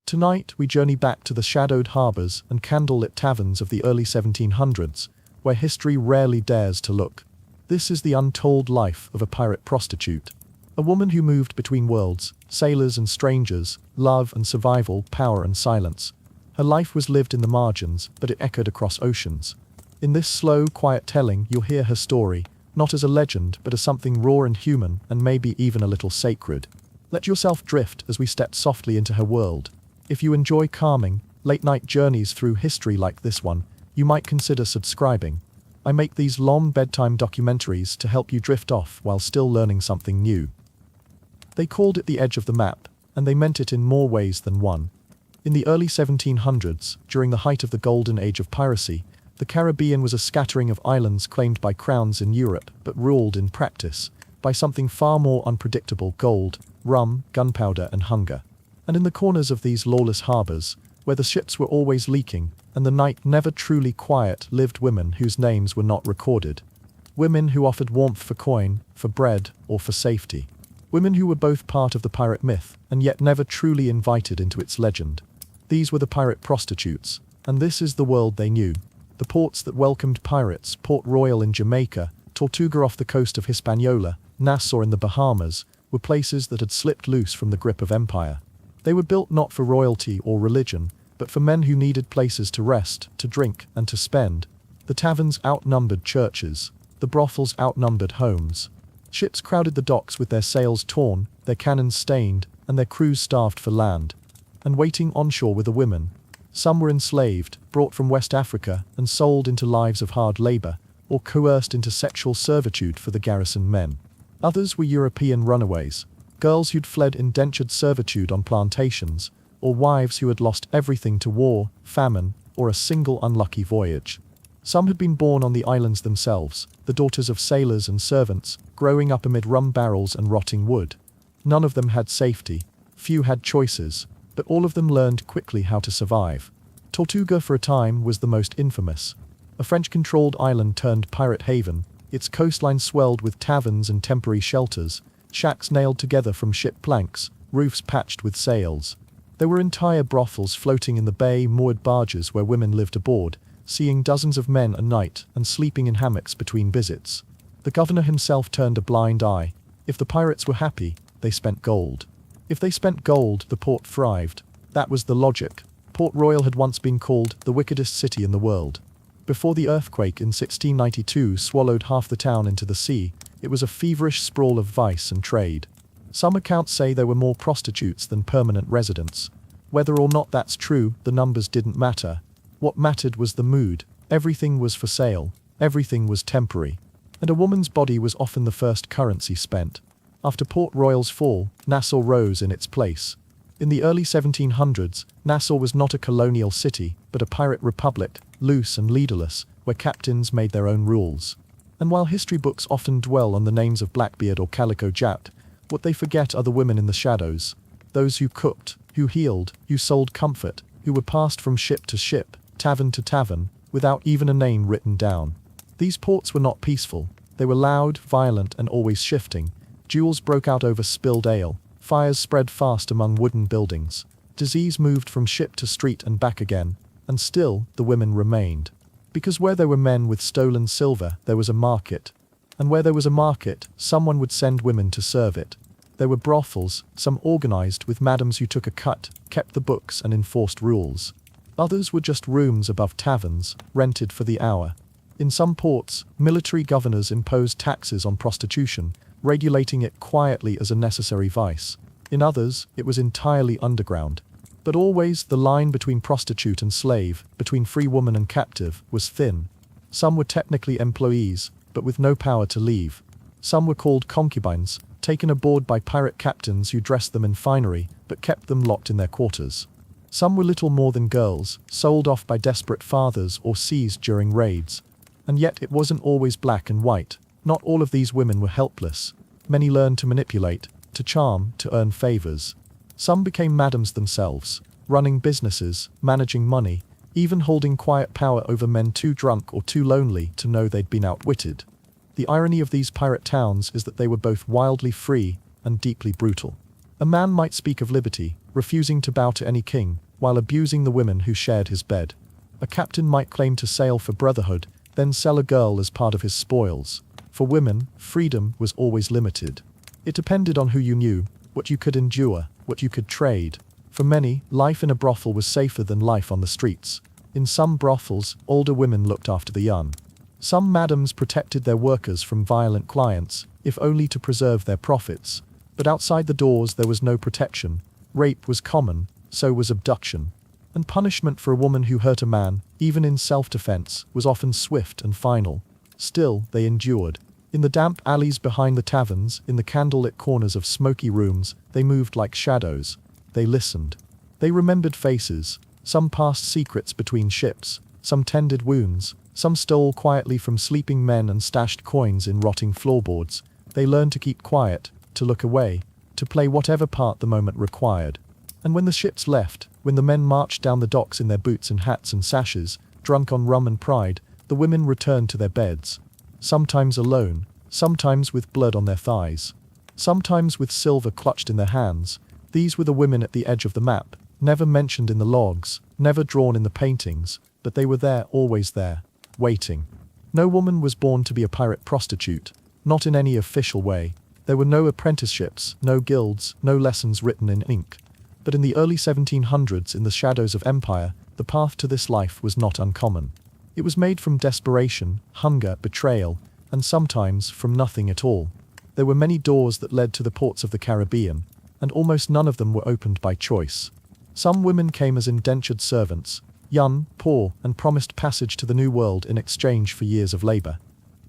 Tonight we journey back to the shadowed harbours and candlelit taverns of the early 1700s, where history rarely dares to look. This is the untold life of a pirate prostitute. A woman who moved between worlds, sailors and strangers, love and survival, power and silence. Her life was lived in the margins, but it echoed across oceans. In this slow, quiet telling, you'll hear her story, not as a legend, but as something raw and human, and maybe even a little sacred. Let yourself drift as we step softly into her world. If you enjoy calming, late-night journeys through history like this one, you might consider subscribing. I make these long bedtime documentaries to help you drift off while still learning something new. They called it the edge of the map, and they meant it in more ways than one. In the early 1700s, during the height of the Golden Age of Piracy, the Caribbean was a scattering of islands claimed by crowns in Europe, but ruled in practice by something far more unpredictable: gold, rum, gunpowder and hunger. And in the corners of these lawless harbours, where the ships were always leaking, and the night never truly quiet, lived women whose names were not recorded. Women who offered warmth for coin, for bread, or for safety. Women who were both part of the pirate myth, and yet never truly invited into its legend. These were the pirate prostitutes, and this is the world they knew. The ports that welcomed pirates: Port Royal in Jamaica, Tortuga off the coast of Hispaniola, Nassau in the Bahamas, were places that had slipped loose from the grip of empire. They were built not for royalty or religion, but for men who needed places to rest, to drink, and to spend. The taverns outnumbered churches. The brothels outnumbered homes. Ships crowded the docks with their sails torn, their cannons stained, and their crews starved for land. And waiting onshore were the women. Some were enslaved, brought from West Africa, and sold into lives of hard labor, or coerced into sexual servitude for the garrison men. Others were European runaways, girls who'd fled indentured servitude on plantations, or wives who had lost everything to war, famine, or a single unlucky voyage. Some had been born on the islands themselves, the daughters of sailors and servants, growing up amid rum barrels and rotting wood. None of them had safety, few had choices, but all of them learned quickly how to survive. Tortuga for a time was the most infamous. A French-controlled island turned pirate haven, its coastline swelled with taverns and temporary shelters, shacks nailed together from ship planks, roofs patched with sails. There were entire brothels floating in the bay, moored barges where women lived aboard, seeing dozens of men a night and sleeping in hammocks between visits. The governor himself turned a blind eye. If the pirates were happy, they spent gold. If they spent gold, the port thrived. That was the logic. Port Royal had once been called the wickedest city in the world. Before the earthquake in 1692 swallowed half the town into the sea, it was a feverish sprawl of vice and trade. Some accounts say there were more prostitutes than permanent residents. Whether or not that's true, the numbers didn't matter. What mattered was the mood. Everything was for sale. Everything was temporary. And a woman's body was often the first currency spent. After Port Royal's fall, Nassau rose in its place. In the early 1700s, Nassau was not a colonial city, but a pirate republic, loose and leaderless, where captains made their own rules. And while history books often dwell on the names of Blackbeard or Calico Jack, what they forget are the women in the shadows. Those who cooked, who healed, who sold comfort, who were passed from ship to ship, tavern to tavern, without even a name written down. These ports were not peaceful. They were loud, violent, and always shifting. Duels broke out over spilled ale. Fires spread fast among wooden buildings. Disease moved from ship to street and back again. And still, the women remained. Because where there were men with stolen silver, there was a market. And where there was a market, someone would send women to serve it. There were brothels, some organized with madams who took a cut, kept the books and enforced rules. Others were just rooms above taverns, rented for the hour. In some ports, military governors imposed taxes on prostitution, regulating it quietly as a necessary vice. In others, it was entirely underground. But always, the line between prostitute and slave, between free woman and captive, was thin. Some were technically employees, but with no power to leave. Some were called concubines, taken aboard by pirate captains who dressed them in finery, but kept them locked in their quarters. Some were little more than girls, sold off by desperate fathers or seized during raids. And yet it wasn't always black and white. Not all of these women were helpless. Many learned to manipulate, to charm, to earn favors. Some became madams themselves, running businesses, managing money, even holding quiet power over men too drunk or too lonely to know they'd been outwitted. The irony of these pirate towns is that they were both wildly free and deeply brutal. A man might speak of liberty, refusing to bow to any king, while abusing the women who shared his bed. A captain might claim to sail for brotherhood, then sell a girl as part of his spoils. For women, freedom was always limited. It depended on who you knew, what you could endure, what you could trade. For many, life in a brothel was safer than life on the streets. In some brothels, older women looked after the young. Some madams protected their workers from violent clients, if only to preserve their profits. But outside the doors there was no protection. Rape was common, so was abduction. And punishment for a woman who hurt a man, even in self-defense, was often swift and final. Still, they endured. In the damp alleys behind the taverns, in the candlelit corners of smoky rooms, they moved like shadows. They listened. They remembered faces. Some passed secrets between ships. Some tended wounds. Some stole quietly from sleeping men and stashed coins in rotting floorboards. They learned to keep quiet, to look away, to play whatever part the moment required. And when the ships left, when the men marched down the docks in their boots and hats and sashes, drunk on rum and pride, the women returned to their beds. Sometimes alone, sometimes with blood on their thighs, sometimes with silver clutched in their hands. These were the women at the edge of the map, never mentioned in the logs, never drawn in the paintings, but they were there, always there, waiting. No woman was born to be a pirate prostitute, not in any official way. There were no apprenticeships, no guilds, no lessons written in ink. But in the early 1700s, in the shadows of empire, the path to this life was not uncommon. It was made from desperation, hunger, betrayal, and sometimes from nothing at all. There were many doors that led to the ports of the Caribbean, and almost none of them were opened by choice. Some women came as indentured servants, young, poor, and promised passage to the New World in exchange for years of labor.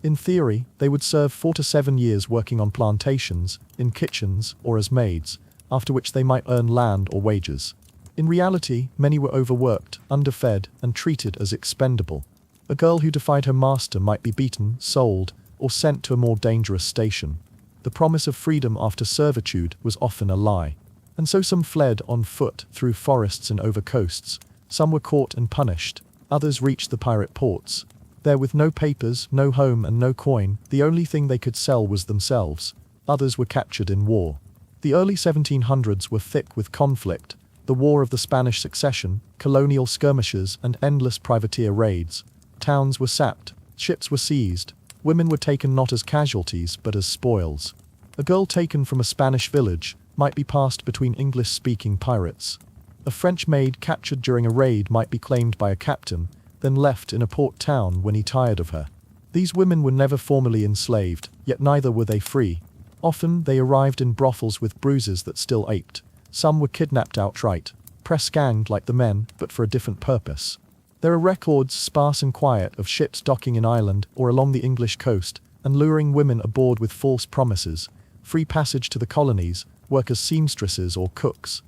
In theory, they would serve 4 to 7 years working on plantations, in kitchens, or as maids, after which they might earn land or wages. In reality, many were overworked, underfed, and treated as expendable. A girl who defied her master might be beaten, sold, or sent to a more dangerous station. The promise of freedom after servitude was often a lie. And so some fled on foot through forests and over coasts. Some were caught and punished. Others reached the pirate ports. There, with no papers, no home, and no coin, the only thing they could sell was themselves. Others were captured in war. The early 1700s were thick with conflict. The War of the Spanish Succession, colonial skirmishes, and endless privateer raids. Towns were sapped, ships were seized, women were taken not as casualties but as spoils. A girl taken from a Spanish village might be passed between English-speaking pirates. A French maid captured during a raid might be claimed by a captain, then left in a port town when he tired of her. These women were never formally enslaved, yet neither were they free. Often they arrived in brothels with bruises that still ached. Some were kidnapped outright, press-ganged like the men, but for a different purpose. There are records, sparse and quiet, of ships docking in Ireland or along the English coast, and luring women aboard with false promises, free passage to the colonies, work as seamstresses or cooks.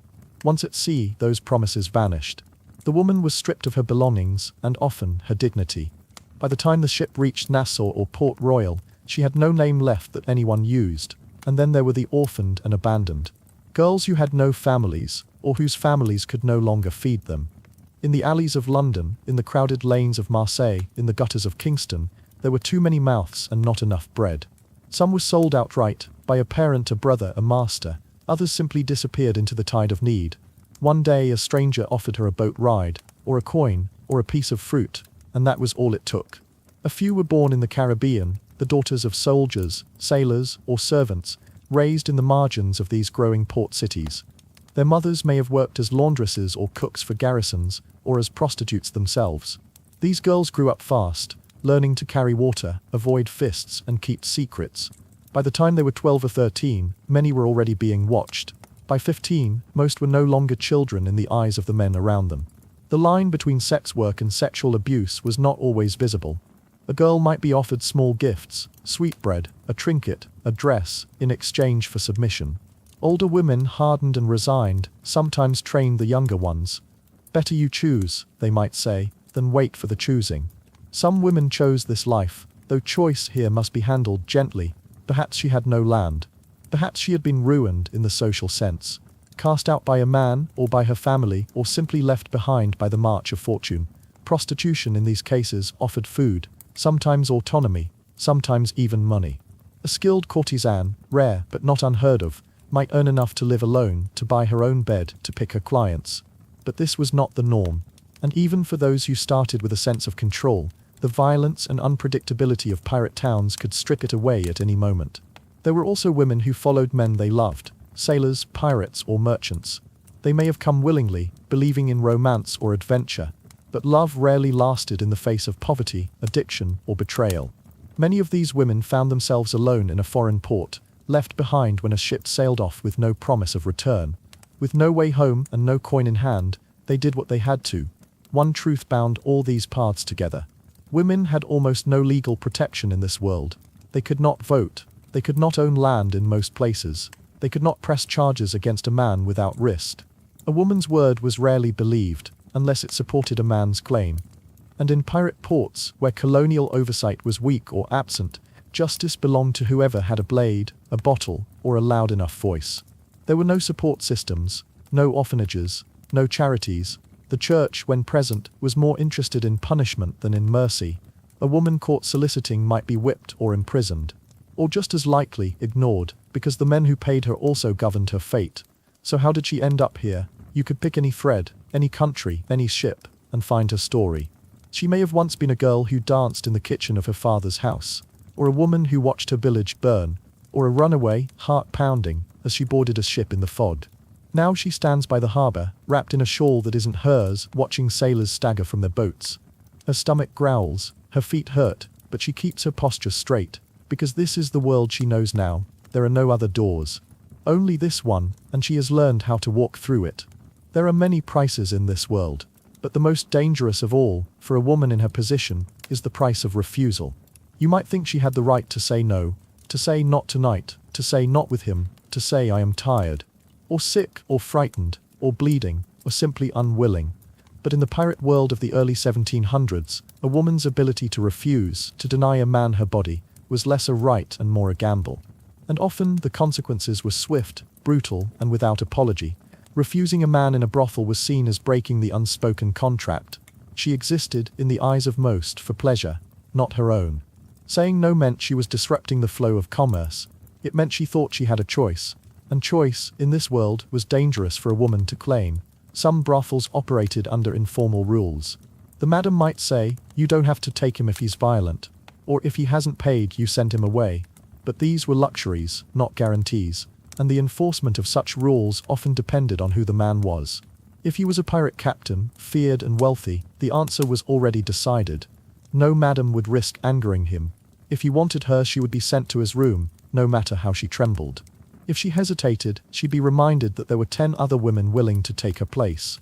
Once at sea, those promises vanished. The woman was stripped of her belongings, and often her dignity. By the time the ship reached Nassau or Port Royal, she had no name left that anyone used. And then there were the orphaned and abandoned. Girls who had no families, or whose families could no longer feed them. In the alleys of London, in the crowded lanes of Marseille, in the gutters of Kingston, there were too many mouths and not enough bread. Some were sold outright, by a parent, a brother, a master. Others simply disappeared into the tide of need. One day a stranger offered her a boat ride, or a coin, or a piece of fruit, and that was all it took. A few were born in the Caribbean, the daughters of soldiers, sailors, or servants, raised in the margins of these growing port cities. Their mothers may have worked as laundresses or cooks for garrisons, or as prostitutes themselves. These girls grew up fast, learning to carry water, avoid fists, and keep secrets. By the time they were 12 or 13, many were already being watched. By 15, most were no longer children in the eyes of the men around them. The line between sex work and sexual abuse was not always visible. A girl might be offered small gifts, sweetbread, a trinket, a dress, in exchange for submission. Older women, hardened and resigned, sometimes trained the younger ones. Better you choose, they might say, than wait for the choosing. Some women chose this life, though choice here must be handled gently. Perhaps she had no land. Perhaps she had been ruined in the social sense, cast out by a man, or by her family, or simply left behind by the march of fortune. Prostitution in these cases offered food, sometimes autonomy, sometimes even money. A skilled courtesan, rare but not unheard of, might earn enough to live alone, to buy her own bed, to pick her clients. But this was not the norm. And even for those who started with a sense of control, the violence and unpredictability of pirate towns could strip it away at any moment. There were also women who followed men they loved, sailors, pirates, or merchants. They may have come willingly, believing in romance or adventure, but love rarely lasted in the face of poverty, addiction, or betrayal. Many of these women found themselves alone in a foreign port, left behind when a ship sailed off with no promise of return. With no way home and no coin in hand, they did what they had to. One truth bound all these paths together. Women had almost no legal protection in this world. They could not vote. They could not own land in most places. They could not press charges against a man without risk. A woman's word was rarely believed, unless it supported a man's claim. And in pirate ports, where colonial oversight was weak or absent, justice belonged to whoever had a blade, a bottle, or a loud enough voice. There were no support systems, no orphanages, no charities. The church, when present, was more interested in punishment than in mercy. A woman caught soliciting might be whipped or imprisoned, or just as likely ignored, because the men who paid her also governed her fate. So how did she end up here? You could pick any thread, any country, any ship, and find her story. She may have once been a girl who danced in the kitchen of her father's house, or a woman who watched her village burn, or a runaway, heart-pounding, as she boarded a ship in the fog. Now she stands by the harbor, wrapped in a shawl that isn't hers, watching sailors stagger from their boats. Her stomach growls, her feet hurt, but she keeps her posture straight, because this is the world she knows now. There are no other doors. Only this one, and she has learned how to walk through it. There are many prices in this world, but the most dangerous of all, for a woman in her position, is the price of refusal. You might think she had the right to say no, to say not tonight, to say not with him, to say I am tired, or sick, or frightened, or bleeding, or simply unwilling. But in the pirate world of the early 1700s, a woman's ability to refuse, to deny a man her body, was less a right and more a gamble. And often the consequences were swift, brutal, and without apology. Refusing a man in a brothel was seen as breaking the unspoken contract. She existed, in the eyes of most, for pleasure, not her own. Saying no meant she was disrupting the flow of commerce. It meant she thought she had a choice. And choice, in this world, was dangerous for a woman to claim. Some brothels operated under informal rules. The madam might say, you don't have to take him if he's violent. Or if he hasn't paid, you send him away. But these were luxuries, not guarantees. And the enforcement of such rules often depended on who the man was. If he was a pirate captain, feared and wealthy, the answer was already decided. No madam would risk angering him. If he wanted her, she would be sent to his room, no matter how she trembled. If she hesitated, she'd be reminded that there were 10 other women willing to take her place.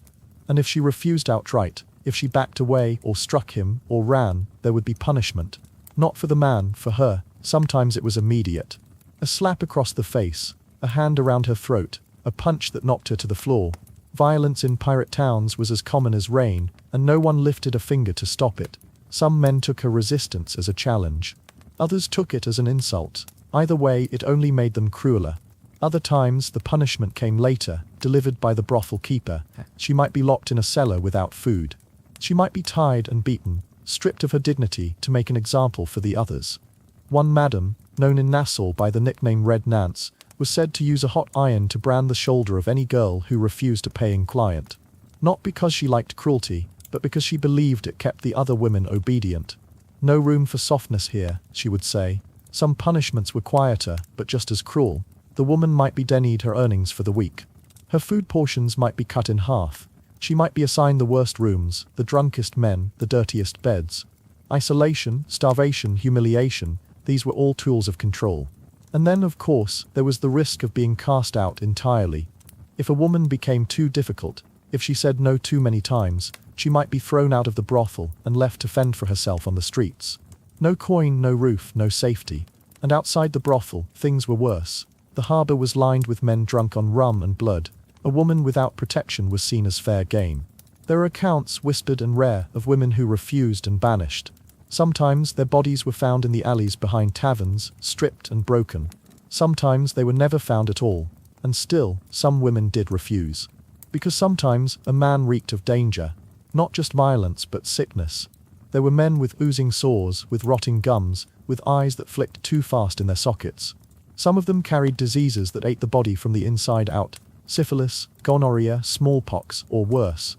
And if she refused outright, if she backed away or struck him or ran, there would be punishment. Not for the man, for her. Sometimes it was immediate. A slap across the face, a hand around her throat, a punch that knocked her to the floor. Violence in pirate towns was as common as rain, and no one lifted a finger to stop it. Some men took her resistance as a challenge. Others took it as an insult. Either way, it only made them crueler. Other times, the punishment came later, delivered by the brothel keeper. She might be locked in a cellar without food. She might be tied and beaten, stripped of her dignity to make an example for the others. One madam, known in Nassau by the nickname Red Nance, was said to use a hot iron to brand the shoulder of any girl who refused a paying client. Not because she liked cruelty, but because she believed it kept the other women obedient. No room for softness here, she would say. Some punishments were quieter, but just as cruel. The woman might be denied her earnings for the week. Her food portions might be cut in half. She might be assigned the worst rooms, the drunkest men, the dirtiest beds. Isolation, starvation, humiliation, these were all tools of control. And then, of course, there was the risk of being cast out entirely. If a woman became too difficult, if she said no too many times, she might be thrown out of the brothel and left to fend for herself on the streets. No coin, no roof, no safety. And outside the brothel, things were worse. The harbor was lined with men drunk on rum and blood. A woman without protection was seen as fair game. There are accounts, whispered and rare, of women who refused and banished. Sometimes their bodies were found in the alleys behind taverns, stripped and broken. Sometimes they were never found at all. And still, some women did refuse. Because sometimes a man reeked of danger. Not just violence, but sickness. There were men with oozing sores, with rotting gums, with eyes that flicked too fast in their sockets. Some of them carried diseases that ate the body from the inside out: syphilis, gonorrhea, smallpox, or worse.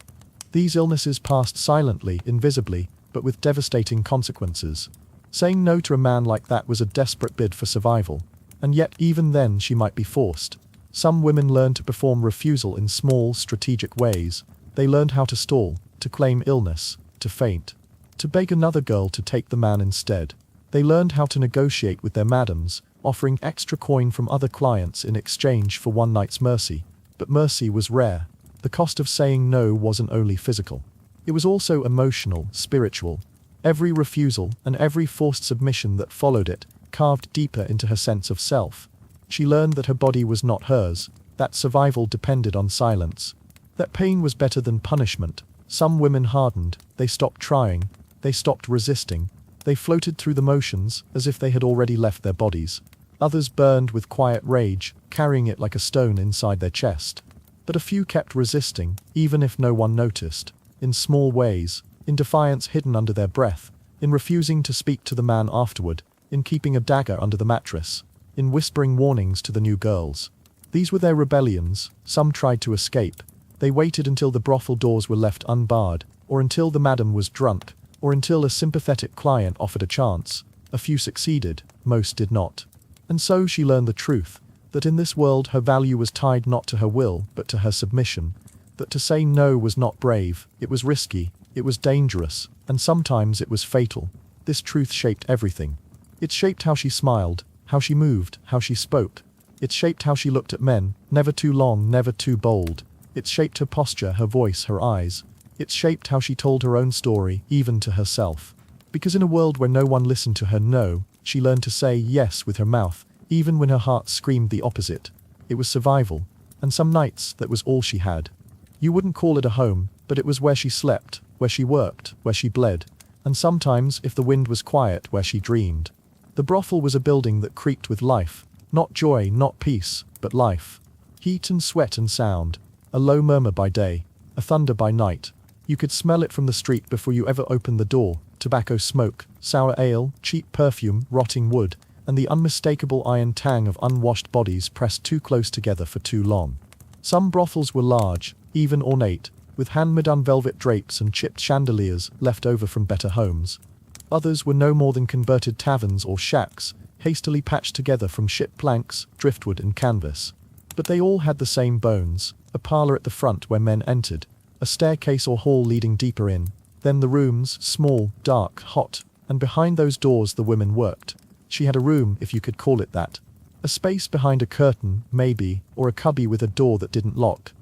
These illnesses passed silently, invisibly, but with devastating consequences. Saying no to a man like that was a desperate bid for survival. And yet, even then, she might be forced. Some women learned to perform refusal in small, strategic ways. They learned how to stall, to claim illness, to faint, to beg another girl to take the man instead. They learned how to negotiate with their madams, offering extra coin from other clients in exchange for one night's mercy. But mercy was rare. The cost of saying no wasn't only physical. It was also emotional, spiritual. Every refusal and every forced submission that followed it carved deeper into her sense of self. She learned that her body was not hers, that survival depended on silence, that pain was better than punishment. Some women hardened, they stopped trying, they stopped resisting, they floated through the motions as if they had already left their bodies. Others burned with quiet rage, carrying it like a stone inside their chest. But a few kept resisting, even if no one noticed, in small ways, in defiance hidden under their breath, in refusing to speak to the man afterward, in keeping a dagger under the mattress, in whispering warnings to the new girls. These were their rebellions. Some tried to escape. They waited until the brothel doors were left unbarred, or until the madam was drunk, or until a sympathetic client offered a chance. A few succeeded, most did not. And so she learned the truth, that in this world her value was tied not to her will, but to her submission, that to say no was not brave, it was risky, it was dangerous, and sometimes it was fatal. This truth shaped everything. It shaped how she smiled, how she moved, how she spoke. It shaped how she looked at men, never too long, never too bold. It shaped her posture, her voice, her eyes. It shaped how she told her own story, even to herself. Because in a world where no one listened to her no, she learned to say yes with her mouth, even when her heart screamed the opposite. It was survival, and some nights that was all she had. You wouldn't call it a home, but it was where she slept, where she worked, where she bled, and sometimes, if the wind was quiet, where she dreamed. The brothel was a building that creaked with life, not joy, not peace, but life. Heat and sweat and sound, a low murmur by day, a thunder by night. You could smell it from the street before you ever opened the door: tobacco smoke, sour ale, cheap perfume, rotting wood, and the unmistakable iron tang of unwashed bodies pressed too close together for too long. Some brothels were large, even ornate, with hand-me-down velvet drapes and chipped chandeliers left over from better homes. Others were no more than converted taverns or shacks, hastily patched together from ship planks, driftwood and canvas. But they all had the same bones: a parlor at the front where men entered, a staircase or hall leading deeper in, then the rooms, small, dark, hot, and behind those doors the women worked. She had a room, if you could call it that. A space behind a curtain, maybe, or a cubby with a door that didn't lock.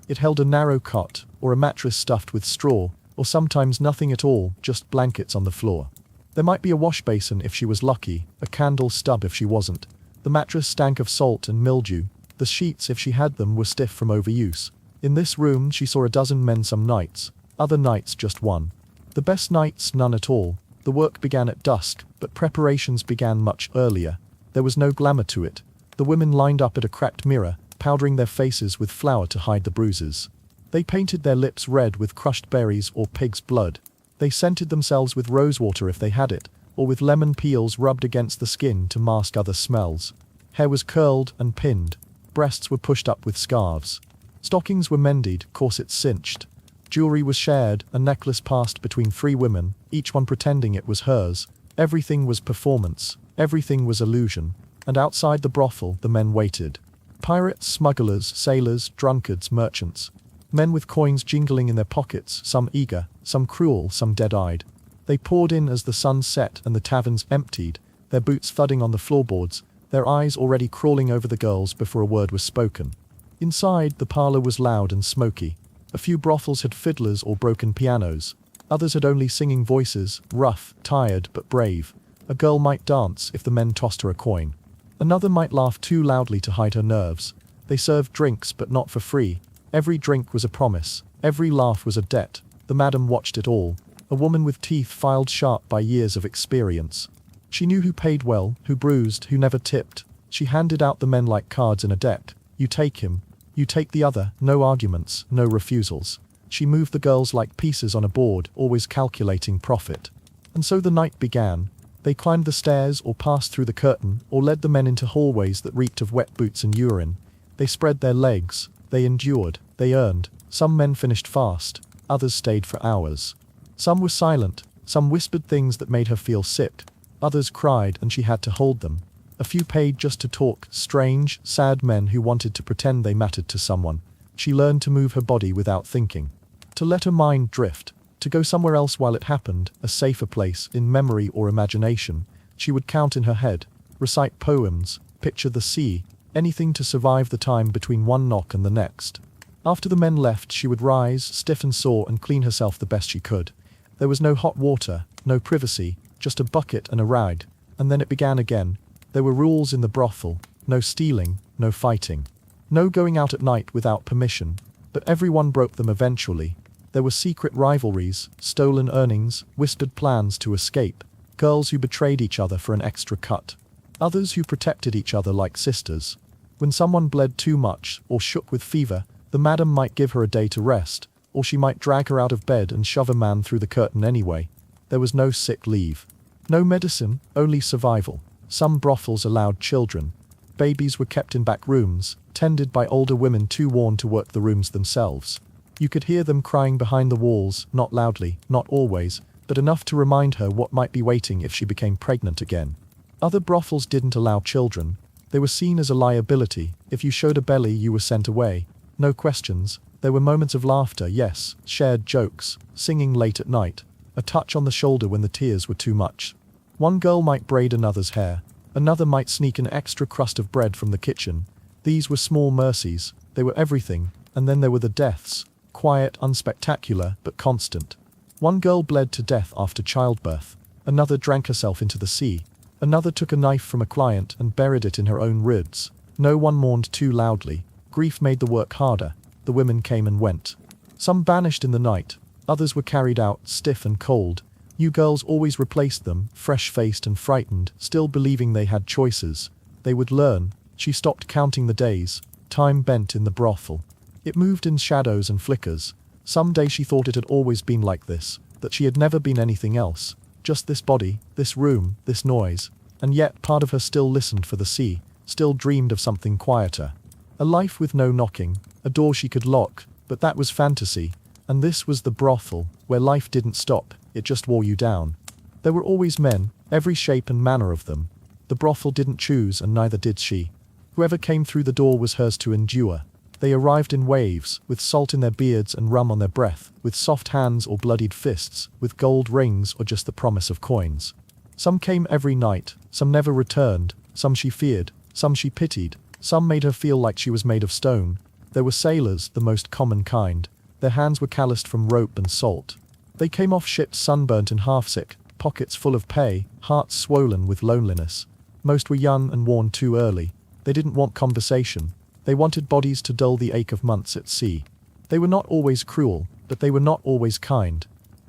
It held a narrow cot, or a mattress stuffed with straw, or sometimes nothing at all, just blankets on the floor. There might be a wash basin if she was lucky, a candle stub if she wasn't. The mattress stank of salt and mildew. The sheets, if she had them, were stiff from overuse. In this room she saw a dozen men some nights, other nights just one. The best nights none at all. The work began at dusk, but preparations began much earlier. There was no glamour to it. The women lined up at a cracked mirror, powdering their faces with flour to hide the bruises. They painted their lips red with crushed berries or pig's blood. They scented themselves with rosewater if they had it, or with lemon peels rubbed against the skin to mask other smells. Hair was curled and pinned. Breasts were pushed up with scarves. Stockings were mended, corsets cinched. Jewelry was shared, a necklace passed between 3 women, each one pretending it was hers. Everything was performance, everything was illusion, and outside the brothel the men waited. Pirates, smugglers, sailors, drunkards, merchants. Men with coins jingling in their pockets, some eager, some cruel, some dead-eyed. They poured in as the sun set and the taverns emptied, their boots thudding on the floorboards, their eyes already crawling over the girls before a word was spoken. Inside, the parlor was loud and smoky. A few brothels had fiddlers or broken pianos. Others had only singing voices, rough, tired, but brave. A girl might dance if the men tossed her a coin. Another might laugh too loudly to hide her nerves. They served drinks, but not for free. Every drink was a promise. Every laugh was a debt. The madam watched it all. A woman with teeth filed sharp by years of experience. She knew who paid well, who bruised, who never tipped. She handed out the men like cards in a deck. You take him. You take the other. No arguments, no refusals. She moved the girls like pieces on a board, always calculating profit. And so the night began. They climbed the stairs or passed through the curtain or led the men into hallways that reeked of wet boots and urine. They spread their legs, they endured, they earned. Some men finished fast, others stayed for hours. Some were silent, some whispered things that made her feel sick, others cried and she had to hold them. A few paid just to talk, strange, sad men who wanted to pretend they mattered to someone. She learned to move her body without thinking. To let her mind drift, to go somewhere else while it happened, a safer place, in memory or imagination. She would count in her head, recite poems, picture the sea, anything to survive the time between one knock and the next. After the men left, she would rise, stiff and sore, and clean herself the best she could. There was no hot water, no privacy, just a bucket and a rag, and then it began again. There were rules in the brothel, no stealing, no fighting, no going out at night without permission, but everyone broke them eventually. There were secret rivalries, stolen earnings, whispered plans to escape, girls who betrayed each other for an extra cut, others who protected each other like sisters. When someone bled too much or shook with fever, the madam might give her a day to rest, or she might drag her out of bed and shove a man through the curtain anyway. There was no sick leave, no medicine, only survival. Some brothels allowed children. Babies were kept in back rooms, tended by older women too worn to work the rooms themselves. You could hear them crying behind the walls, not loudly, not always, but enough to remind her what might be waiting if she became pregnant again. Other brothels didn't allow children. They were seen as a liability. If you showed a belly, you were sent away. No questions. There were moments of laughter, yes, shared jokes, singing late at night, a touch on the shoulder when the tears were too much. One girl might braid another's hair, another might sneak an extra crust of bread from the kitchen. These were small mercies, they were everything, and then there were the deaths, quiet, unspectacular, but constant. One girl bled to death after childbirth, another drank herself into the sea, another took a knife from a client and buried it in her own ribs. No one mourned too loudly. Grief made the work harder. The women came and went. Some vanished in the night, others were carried out, stiff and cold. New girls always replaced them, fresh-faced and frightened, still believing they had choices. They would learn. She stopped counting the days. Time bent in the brothel. It moved in shadows and flickers. Some day she thought it had always been like this, that she had never been anything else. Just this body, this room, this noise. And yet part of her still listened for the sea, still dreamed of something quieter. A life with no knocking, a door she could lock, but that was fantasy. And this was the brothel, where life didn't stop, it just wore you down. There were always men, every shape and manner of them. The brothel didn't choose and neither did she. Whoever came through the door was hers to endure. They arrived in waves, with salt in their beards and rum on their breath, with soft hands or bloodied fists, with gold rings or just the promise of coins. Some came every night, some never returned, some she feared, some she pitied, some made her feel like she was made of stone. There were sailors, the most common kind. Their hands were calloused from rope and salt. They came off ships sunburnt and half-sick, pockets full of pay, hearts swollen with loneliness. Most were young and worn too early. They didn't want conversation. They wanted bodies to dull the ache of months at sea. They were not always cruel, but they were not always kind.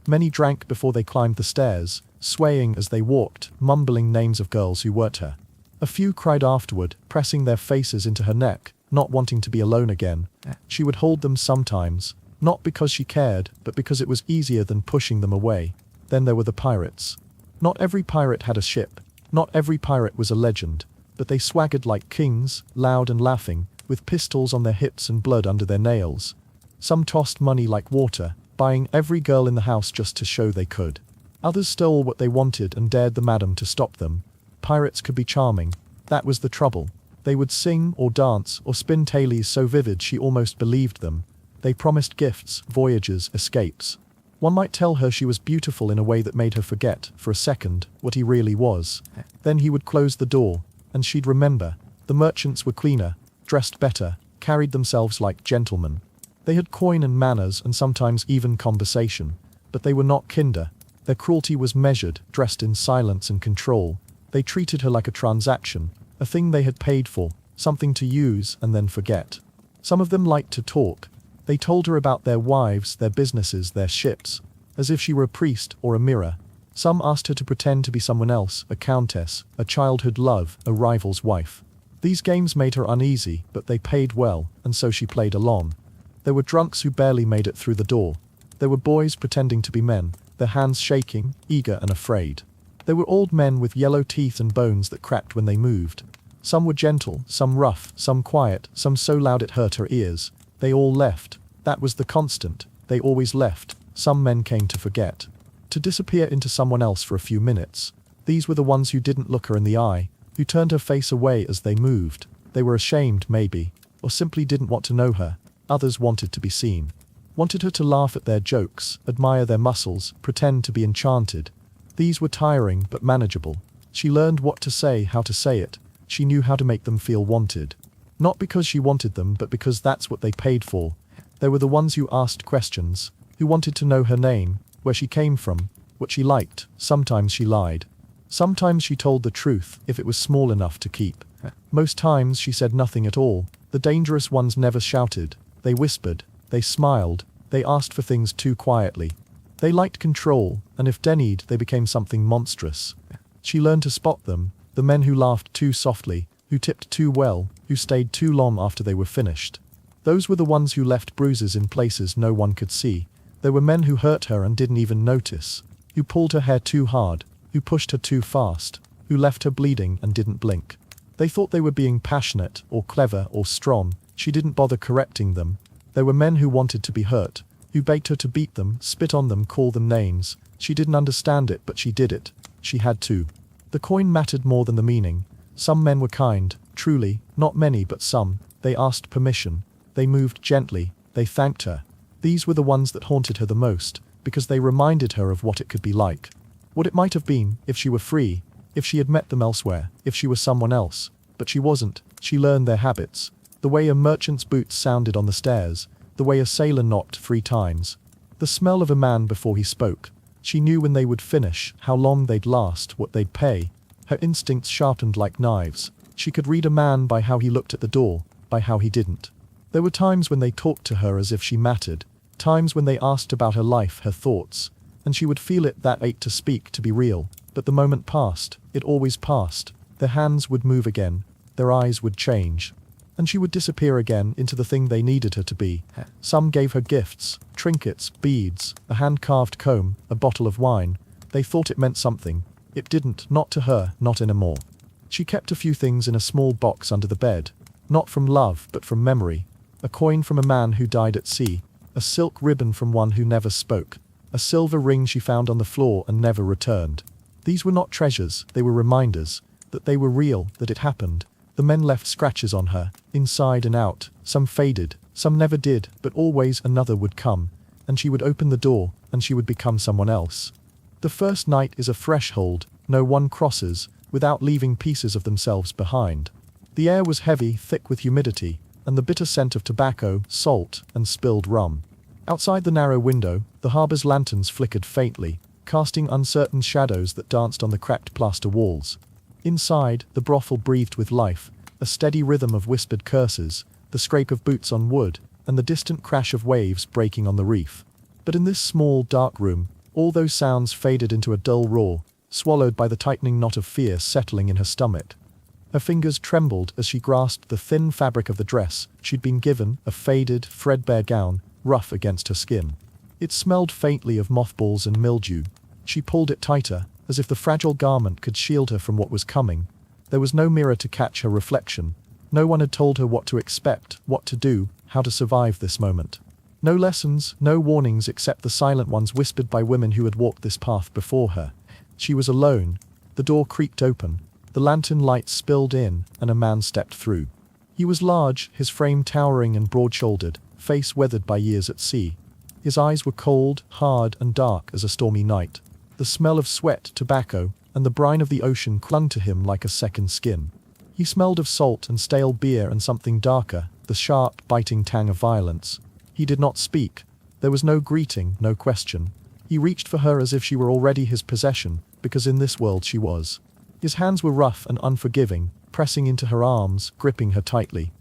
Many drank before they climbed the stairs, swaying as they walked, mumbling names of girls who weren't her. A few cried afterward, pressing their faces into her neck, not wanting to be alone again. She would hold them sometimes, not because she cared, but because it was easier than pushing them away. Then there were the pirates. Not every pirate had a ship. Not every pirate was a legend. But they swaggered like kings, loud and laughing, with pistols on their hips and blood under their nails. Some tossed money like water, buying every girl in the house just to show they could. Others stole what they wanted and dared the madam to stop them. Pirates could be charming. That was the trouble. They would sing or dance or spin tales so vivid she almost believed them. They promised gifts, voyages, escapes. One might tell her she was beautiful in a way that made her forget, for a second, what he really was. Then he would close the door, and she'd remember. The merchants were cleaner, dressed better, carried themselves like gentlemen. They had coin and manners and sometimes even conversation. But they were not kinder. Their cruelty was measured, dressed in silence and control. They treated her like a transaction, a thing they had paid for, something to use and then forget. Some of them liked to talk. They told her about their wives, their businesses, their ships, as if she were a priest or a mirror. Some asked her to pretend to be someone else, a countess, a childhood love, a rival's wife. These games made her uneasy, but they paid well, and so she played along. There were drunks who barely made it through the door. There were boys pretending to be men, their hands shaking, eager and afraid. They were old men with yellow teeth and bones that cracked when they moved. Some were gentle, some rough, some quiet, some so loud it hurt her ears. They all left. That was the constant. They always left. Some men came to forget. To disappear into someone else for a few minutes. These were the ones who didn't look her in the eye, who turned her face away as they moved. They were ashamed, maybe, or simply didn't want to know her. Others wanted to be seen. Wanted her to laugh at their jokes, admire their muscles, pretend to be enchanted. These were tiring but manageable. She learned what to say, how to say it. She knew how to make them feel wanted. Not because she wanted them, but because that's what they paid for. They were the ones who asked questions, who wanted to know her name, where she came from, what she liked. Sometimes she lied. Sometimes she told the truth, if it was small enough to keep. Most times she said nothing at all. The dangerous ones never shouted. They whispered. They smiled. They asked for things too quietly. They liked control, and if denied, they became something monstrous. She learned to spot them, the men who laughed too softly, who tipped too well, who stayed too long after they were finished. Those were the ones who left bruises in places no one could see. There were men who hurt her and didn't even notice, who pulled her hair too hard, who pushed her too fast, who left her bleeding and didn't blink. They thought they were being passionate, or clever, or strong. She didn't bother correcting them. There were men who wanted to be hurt, who begged her to beat them, spit on them, call them names. She didn't understand it, but she did it. She had to. The coin mattered more than the meaning. Some men were kind, truly, not many but some. They asked permission. They moved gently. They thanked her. These were the ones that haunted her the most, because they reminded her of what it could be like. What it might have been, if she were free, if she had met them elsewhere, if she was someone else. But she wasn't. She learned their habits. The way a merchant's boots sounded on the stairs. The way a sailor knocked 3 times. The smell of a man before he spoke. She knew when they would finish, how long they'd last, what they'd pay. Her instincts sharpened like knives. She could read a man by how he looked at the door, by how he didn't. There were times when they talked to her as if she mattered. Times when they asked about her life, her thoughts. And she would feel it, that ache to speak, to be real. But the moment passed. It always passed. Their hands would move again. Their eyes would change. And she would disappear again into the thing they needed her to be. Some gave her gifts, trinkets, beads, a hand-carved comb, a bottle of wine. They thought it meant something. It didn't, not to her, not anymore. She kept a few things in a small box under the bed. Not from love, but from memory. A coin from a man who died at sea. A silk ribbon from one who never spoke. A silver ring she found on the floor and never returned. These were not treasures, they were reminders. That they were real, that it happened. The men left scratches on her, inside and out. Some faded, some never did, but always another would come. And she would open the door, and she would become someone else. The first night is a threshold, no one crosses, without leaving pieces of themselves behind. The air was heavy, thick with humidity, and the bitter scent of tobacco, salt, and spilled rum. Outside the narrow window, the harbour's lanterns flickered faintly, casting uncertain shadows that danced on the cracked plaster walls. Inside, the brothel breathed with life, a steady rhythm of whispered curses, the scrape of boots on wood, and the distant crash of waves breaking on the reef. But in this small, dark room, all those sounds faded into a dull roar, swallowed by the tightening knot of fear settling in her stomach. Her fingers trembled as she grasped the thin fabric of the dress she'd been given, a faded, threadbare gown, rough against her skin. It smelled faintly of mothballs and mildew. She pulled it tighter, as if the fragile garment could shield her from what was coming. There was no mirror to catch her reflection. No one had told her what to expect, what to do, how to survive this moment. No lessons, no warnings except the silent ones whispered by women who had walked this path before her. She was alone. The door creaked open. The lantern light spilled in, and a man stepped through. He was large, his frame towering and broad-shouldered, face weathered by years at sea. His eyes were cold, hard, and dark as a stormy night. The smell of sweat, tobacco, and the brine of the ocean clung to him like a second skin. He smelled of salt and stale beer and something darker, the sharp, biting tang of violence. He did not speak. There was no greeting, no question. He reached for her as if she were already his possession, because in this world she was. His hands were rough and unforgiving, pressing into her arms, gripping her tightly.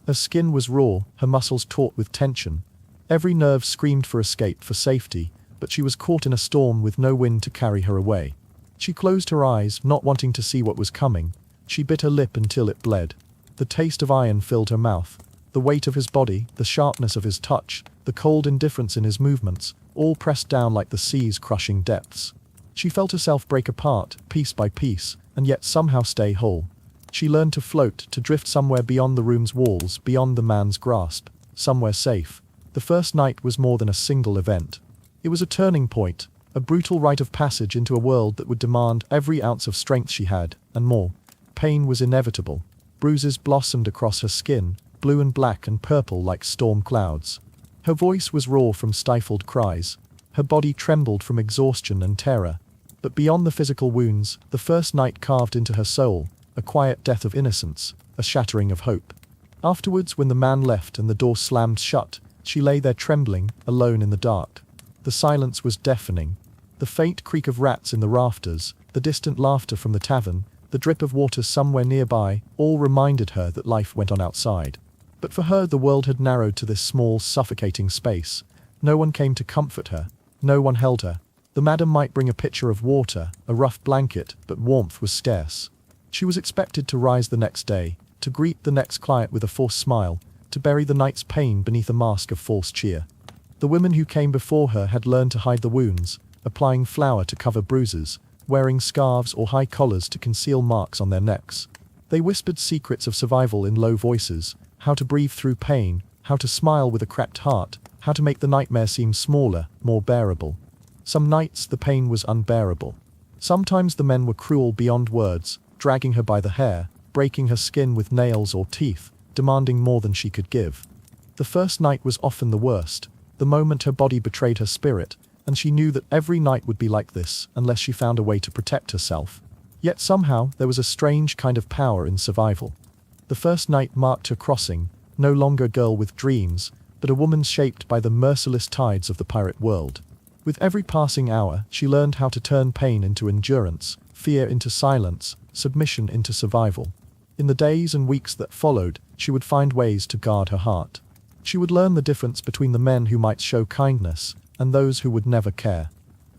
Her skin was raw, her muscles taut with tension. Every nerve screamed for escape, for safety, but she was caught in a storm with no wind to carry her away. She closed her eyes, not wanting to see what was coming. She bit her lip until it bled. The taste of iron filled her mouth. The weight of his body, the sharpness of his touch, the cold indifference in his movements, all pressed down like the sea's crushing depths. She felt herself break apart, piece by piece, and yet somehow stay whole. She learned to float, to drift somewhere beyond the room's walls, beyond the man's grasp, somewhere safe. The first night was more than a single event. It was a turning point, a brutal rite of passage into a world that would demand every ounce of strength she had, and more. Pain was inevitable. Bruises blossomed across her skin, blue and black and purple like storm clouds. Her voice was raw from stifled cries. Her body trembled from exhaustion and terror. But beyond the physical wounds, the first night carved into her soul, a quiet death of innocence, a shattering of hope. Afterwards, when the man left and the door slammed shut, she lay there trembling, alone in the dark. The silence was deafening. The faint creak of rats in the rafters, the distant laughter from the tavern, the drip of water somewhere nearby, all reminded her that life went on outside. But for her the world had narrowed to this small, suffocating space. No one came to comfort her. No one held her. The madam might bring a pitcher of water, a rough blanket, but warmth was scarce. She was expected to rise the next day, to greet the next client with a forced smile, to bury the night's pain beneath a mask of false cheer. The women who came before her had learned to hide the wounds, applying flour to cover bruises, wearing scarves or high collars to conceal marks on their necks. They whispered secrets of survival in low voices, how to breathe through pain, how to smile with a cracked heart, how to make the nightmare seem smaller, more bearable. Some nights the pain was unbearable. Sometimes the men were cruel beyond words, dragging her by the hair, breaking her skin with nails or teeth, demanding more than she could give. The first night was often the worst, the moment her body betrayed her spirit, and she knew that every night would be like this unless she found a way to protect herself. Yet somehow there was a strange kind of power in survival. The first night marked her crossing, no longer a girl with dreams, but a woman shaped by the merciless tides of the pirate world. With every passing hour, she learned how to turn pain into endurance, fear into silence, submission into survival. In the days and weeks that followed, she would find ways to guard her heart. She would learn the difference between the men who might show kindness and those who would never care.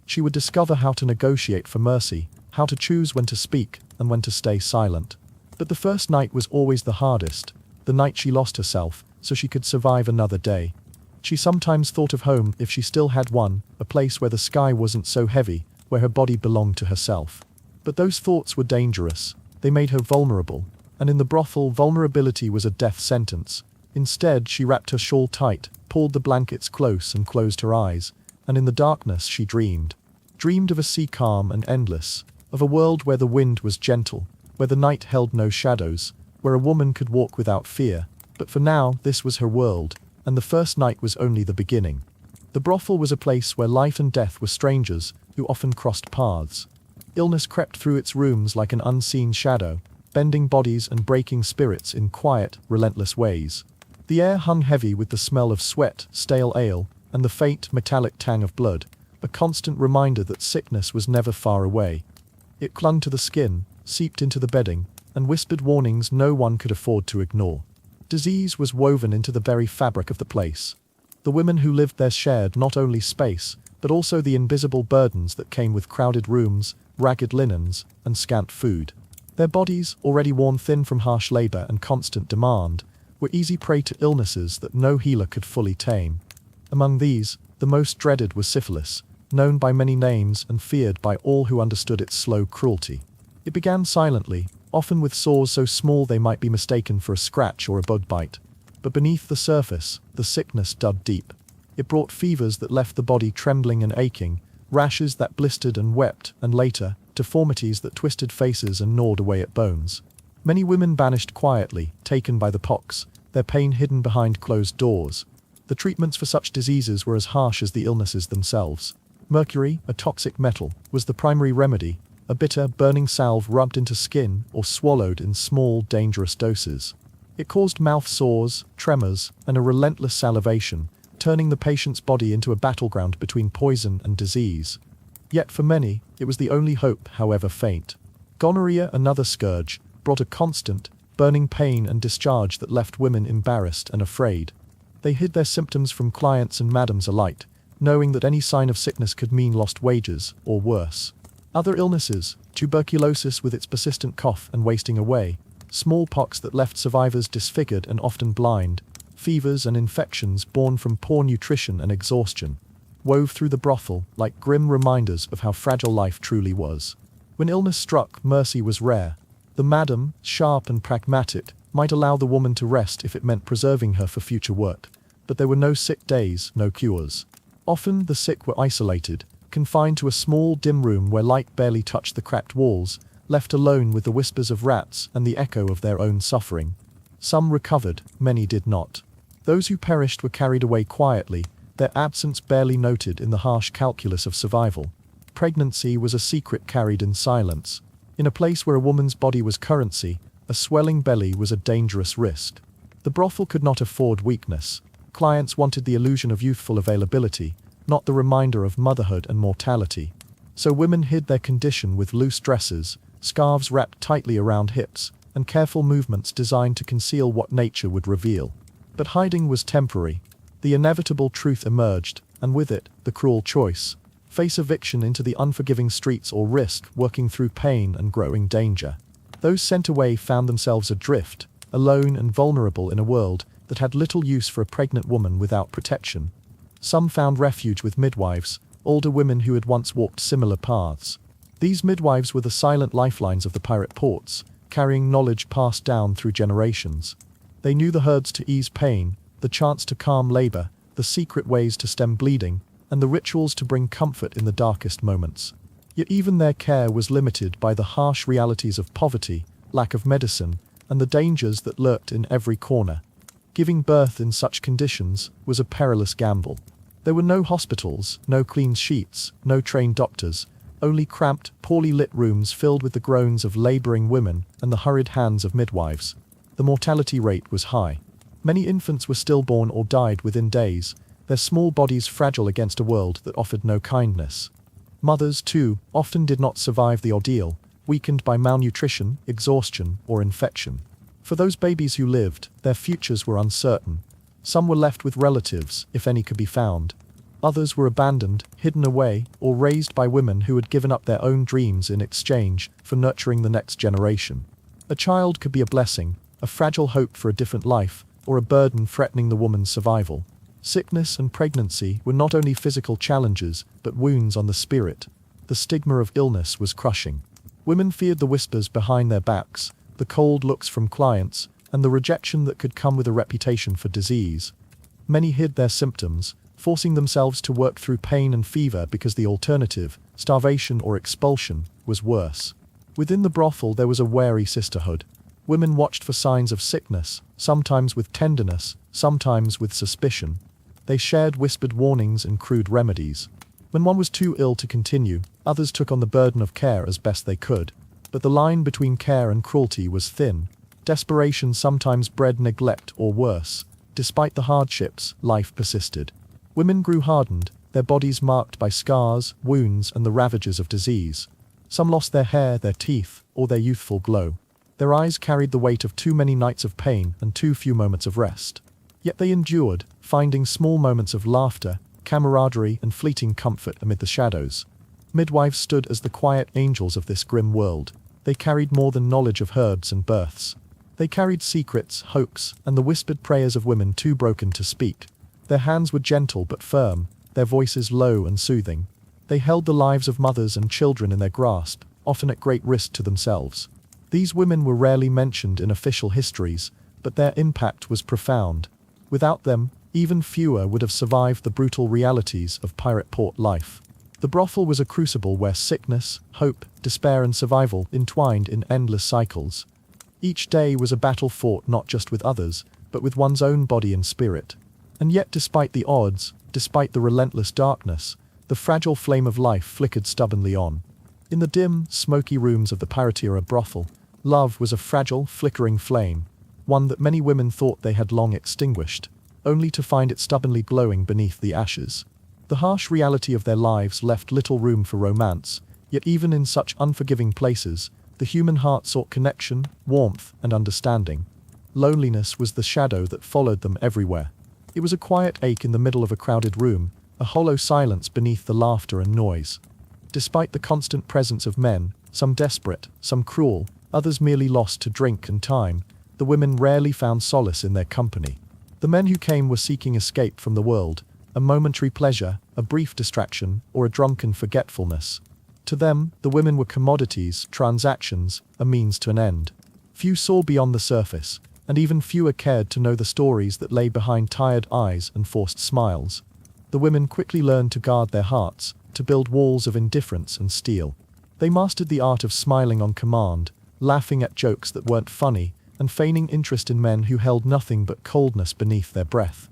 She would discover how to negotiate for mercy, how to choose when to speak and when to stay silent. But the first night was always the hardest, the night she lost herself, so she could survive another day. She sometimes thought of home if she still had one, a place where the sky wasn't so heavy, where her body belonged to herself. But those thoughts were dangerous. They made her vulnerable, and in the brothel vulnerability was a death sentence. Instead, she wrapped her shawl tight, pulled the blankets close and closed her eyes, and in the darkness she dreamed. Dreamed of a sea calm and endless, of a world where the wind was gentle, where the night held no shadows, where a woman could walk without fear. But for now, this was her world, and the first night was only the beginning. The brothel was a place where life and death were strangers, who often crossed paths. Illness crept through its rooms like an unseen shadow, bending bodies and breaking spirits in quiet, relentless ways. The air hung heavy with the smell of sweat, stale ale, and the faint, metallic tang of blood, a constant reminder that sickness was never far away. It clung to the skin, seeped into the bedding, and whispered warnings no one could afford to ignore. Disease was woven into the very fabric of the place. The women who lived there shared not only space, but also the invisible burdens that came with crowded rooms, ragged linens, and scant food. Their bodies, already worn thin from harsh labor and constant demand, were easy prey to illnesses that no healer could fully tame. Among these, the most dreaded was syphilis, known by many names and feared by all who understood its slow cruelty. It began silently, often with sores so small they might be mistaken for a scratch or a bug bite. But beneath the surface, the sickness dug deep. It brought fevers that left the body trembling and aching, rashes that blistered and wept, and later, deformities that twisted faces and gnawed away at bones. Many women vanished quietly, taken by the pox, their pain hidden behind closed doors. The treatments for such diseases were as harsh as the illnesses themselves. Mercury, a toxic metal, was the primary remedy, a bitter, burning salve rubbed into skin or swallowed in small, dangerous doses. It caused mouth sores, tremors, and a relentless salivation, turning the patient's body into a battleground between poison and disease. Yet for many, it was the only hope, however faint. Gonorrhea, another scourge, brought a constant, burning pain and discharge that left women embarrassed and afraid. They hid their symptoms from clients and madams alike, knowing that any sign of sickness could mean lost wages, or worse. Other illnesses, tuberculosis with its persistent cough and wasting away, smallpox that left survivors disfigured and often blind, fevers and infections born from poor nutrition and exhaustion. wove through the brothel like grim reminders of how fragile life truly was. When illness struck, mercy was rare. The madam, sharp and pragmatic, might allow the woman to rest if it meant preserving her for future work. But there were no sick days, no cures. Often the sick were isolated, confined to a small, dim room where light barely touched the cracked walls, left alone with the whispers of rats and the echo of their own suffering. Some recovered, many did not. Those who perished were carried away quietly, their absence barely noted in the harsh calculus of survival. Pregnancy was a secret carried in silence. In a place where a woman's body was currency, a swelling belly was a dangerous risk. The brothel could not afford weakness. Clients wanted the illusion of youthful availability, not the reminder of motherhood and mortality. So women hid their condition with loose dresses, scarves wrapped tightly around hips, and careful movements designed to conceal what nature would reveal. But hiding was temporary. The inevitable truth emerged, and with it, the cruel choice. Face eviction into the unforgiving streets or risk working through pain and growing danger. Those sent away found themselves adrift, alone and vulnerable in a world that had little use for a pregnant woman without protection. Some found refuge with midwives, older women who had once walked similar paths. These midwives were the silent lifelines of the pirate ports, carrying knowledge passed down through generations. They knew the herbs to ease pain, the chants to calm labor, the secret ways to stem bleeding, and the rituals to bring comfort in the darkest moments. Yet even their care was limited by the harsh realities of poverty, lack of medicine, and the dangers that lurked in every corner. Giving birth in such conditions was a perilous gamble. There were no hospitals, no clean sheets, no trained doctors, only cramped, poorly lit rooms filled with the groans of laboring women and the hurried hands of midwives. The mortality rate was high. Many infants were stillborn or died within days, their small bodies fragile against a world that offered no kindness. Mothers, too, often did not survive the ordeal, weakened by malnutrition, exhaustion, or infection. For those babies who lived, their futures were uncertain. Some were left with relatives, if any could be found. Others were abandoned, hidden away, or raised by women who had given up their own dreams in exchange for nurturing the next generation. A child could be a blessing, a fragile hope for a different life, or a burden threatening the woman's survival. Sickness and pregnancy were not only physical challenges, but wounds on the spirit. The stigma of illness was crushing. Women feared the whispers behind their backs, the cold looks from clients, and the rejection that could come with a reputation for disease. Many hid their symptoms, forcing themselves to work through pain and fever because the alternative, starvation or expulsion, was worse. Within the brothel there was a wary sisterhood. Women watched for signs of sickness, sometimes with tenderness, sometimes with suspicion. They shared whispered warnings and crude remedies. When one was too ill to continue, others took on the burden of care as best they could. But the line between care and cruelty was thin. Desperation sometimes bred neglect or worse. Despite the hardships, life persisted. Women grew hardened, their bodies marked by scars, wounds, and the ravages of disease. Some lost their hair, their teeth, or their youthful glow. Their eyes carried the weight of too many nights of pain and too few moments of rest. Yet they endured, finding small moments of laughter, camaraderie, and fleeting comfort amid the shadows. Midwives stood as the quiet angels of this grim world. They carried more than knowledge of herbs and births. They carried secrets, hopes, and the whispered prayers of women too broken to speak. Their hands were gentle but firm, their voices low and soothing. They held the lives of mothers and children in their grasp, often at great risk to themselves. These women were rarely mentioned in official histories, but their impact was profound. Without them, even fewer would have survived the brutal realities of pirate port life. The brothel was a crucible where sickness, hope, despair, and survival entwined in endless cycles. Each day was a battle fought not just with others, but with one's own body and spirit. And yet despite the odds, despite the relentless darkness, the fragile flame of life flickered stubbornly on. In the dim, smoky rooms of the pirate-era brothel, love was a fragile, flickering flame, one that many women thought they had long extinguished, only to find it stubbornly glowing beneath the ashes. The harsh reality of their lives left little room for romance, yet even in such unforgiving places, the human heart sought connection, warmth, and understanding. Loneliness was the shadow that followed them everywhere. It was a quiet ache in the middle of a crowded room, a hollow silence beneath the laughter and noise. Despite the constant presence of men, some desperate, some cruel, others merely lost to drink and time, the women rarely found solace in their company. The men who came were seeking escape from the world, a momentary pleasure, a brief distraction, or a drunken forgetfulness. To them, the women were commodities, transactions, a means to an end. Few saw beyond the surface, and even fewer cared to know the stories that lay behind tired eyes and forced smiles. The women quickly learned to guard their hearts, to build walls of indifference and steel. They mastered the art of smiling on command, laughing at jokes that weren't funny, and feigning interest in men who held nothing but coldness beneath their breath.